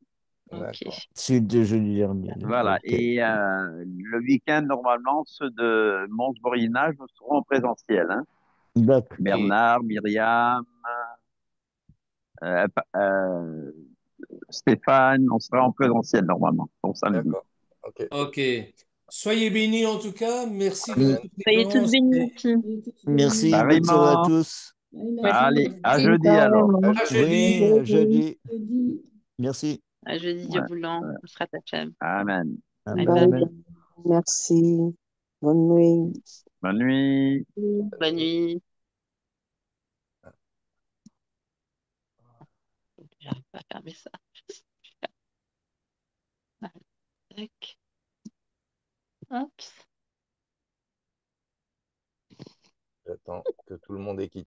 Ok.
D'accord.
Suite de jeudi dernier.
Voilà.
Ok.
Et le week-end, normalement, ceux de Mons-Borinage seront en présentiel. Hein.
D'accord.
Bernard, Myriam, euh, euh, Stéphane, on sera en présentiel normalement pour samedi.
D'accord. Ok.
Ok. Soyez bénis en tout cas. Merci de
Mm.
votre
Soyez tous
présence.
bénis aussi.
Merci, bonne
Pareillement.
soirée à tous.
Allez, à jeudi alors.
À jeudi.
Oui, à jeudi. Merci.
À jeudi, Dieu
Ouais,
voulant.
ouais.
On sera Hachem.
Amen.
Bye
Amen.
bye.
Merci. Bonne nuit.
Bonne nuit.
Bonne nuit. J'arrive pas à fermer ça. Tac. Hop.
J'attends que tout le monde ait quitté.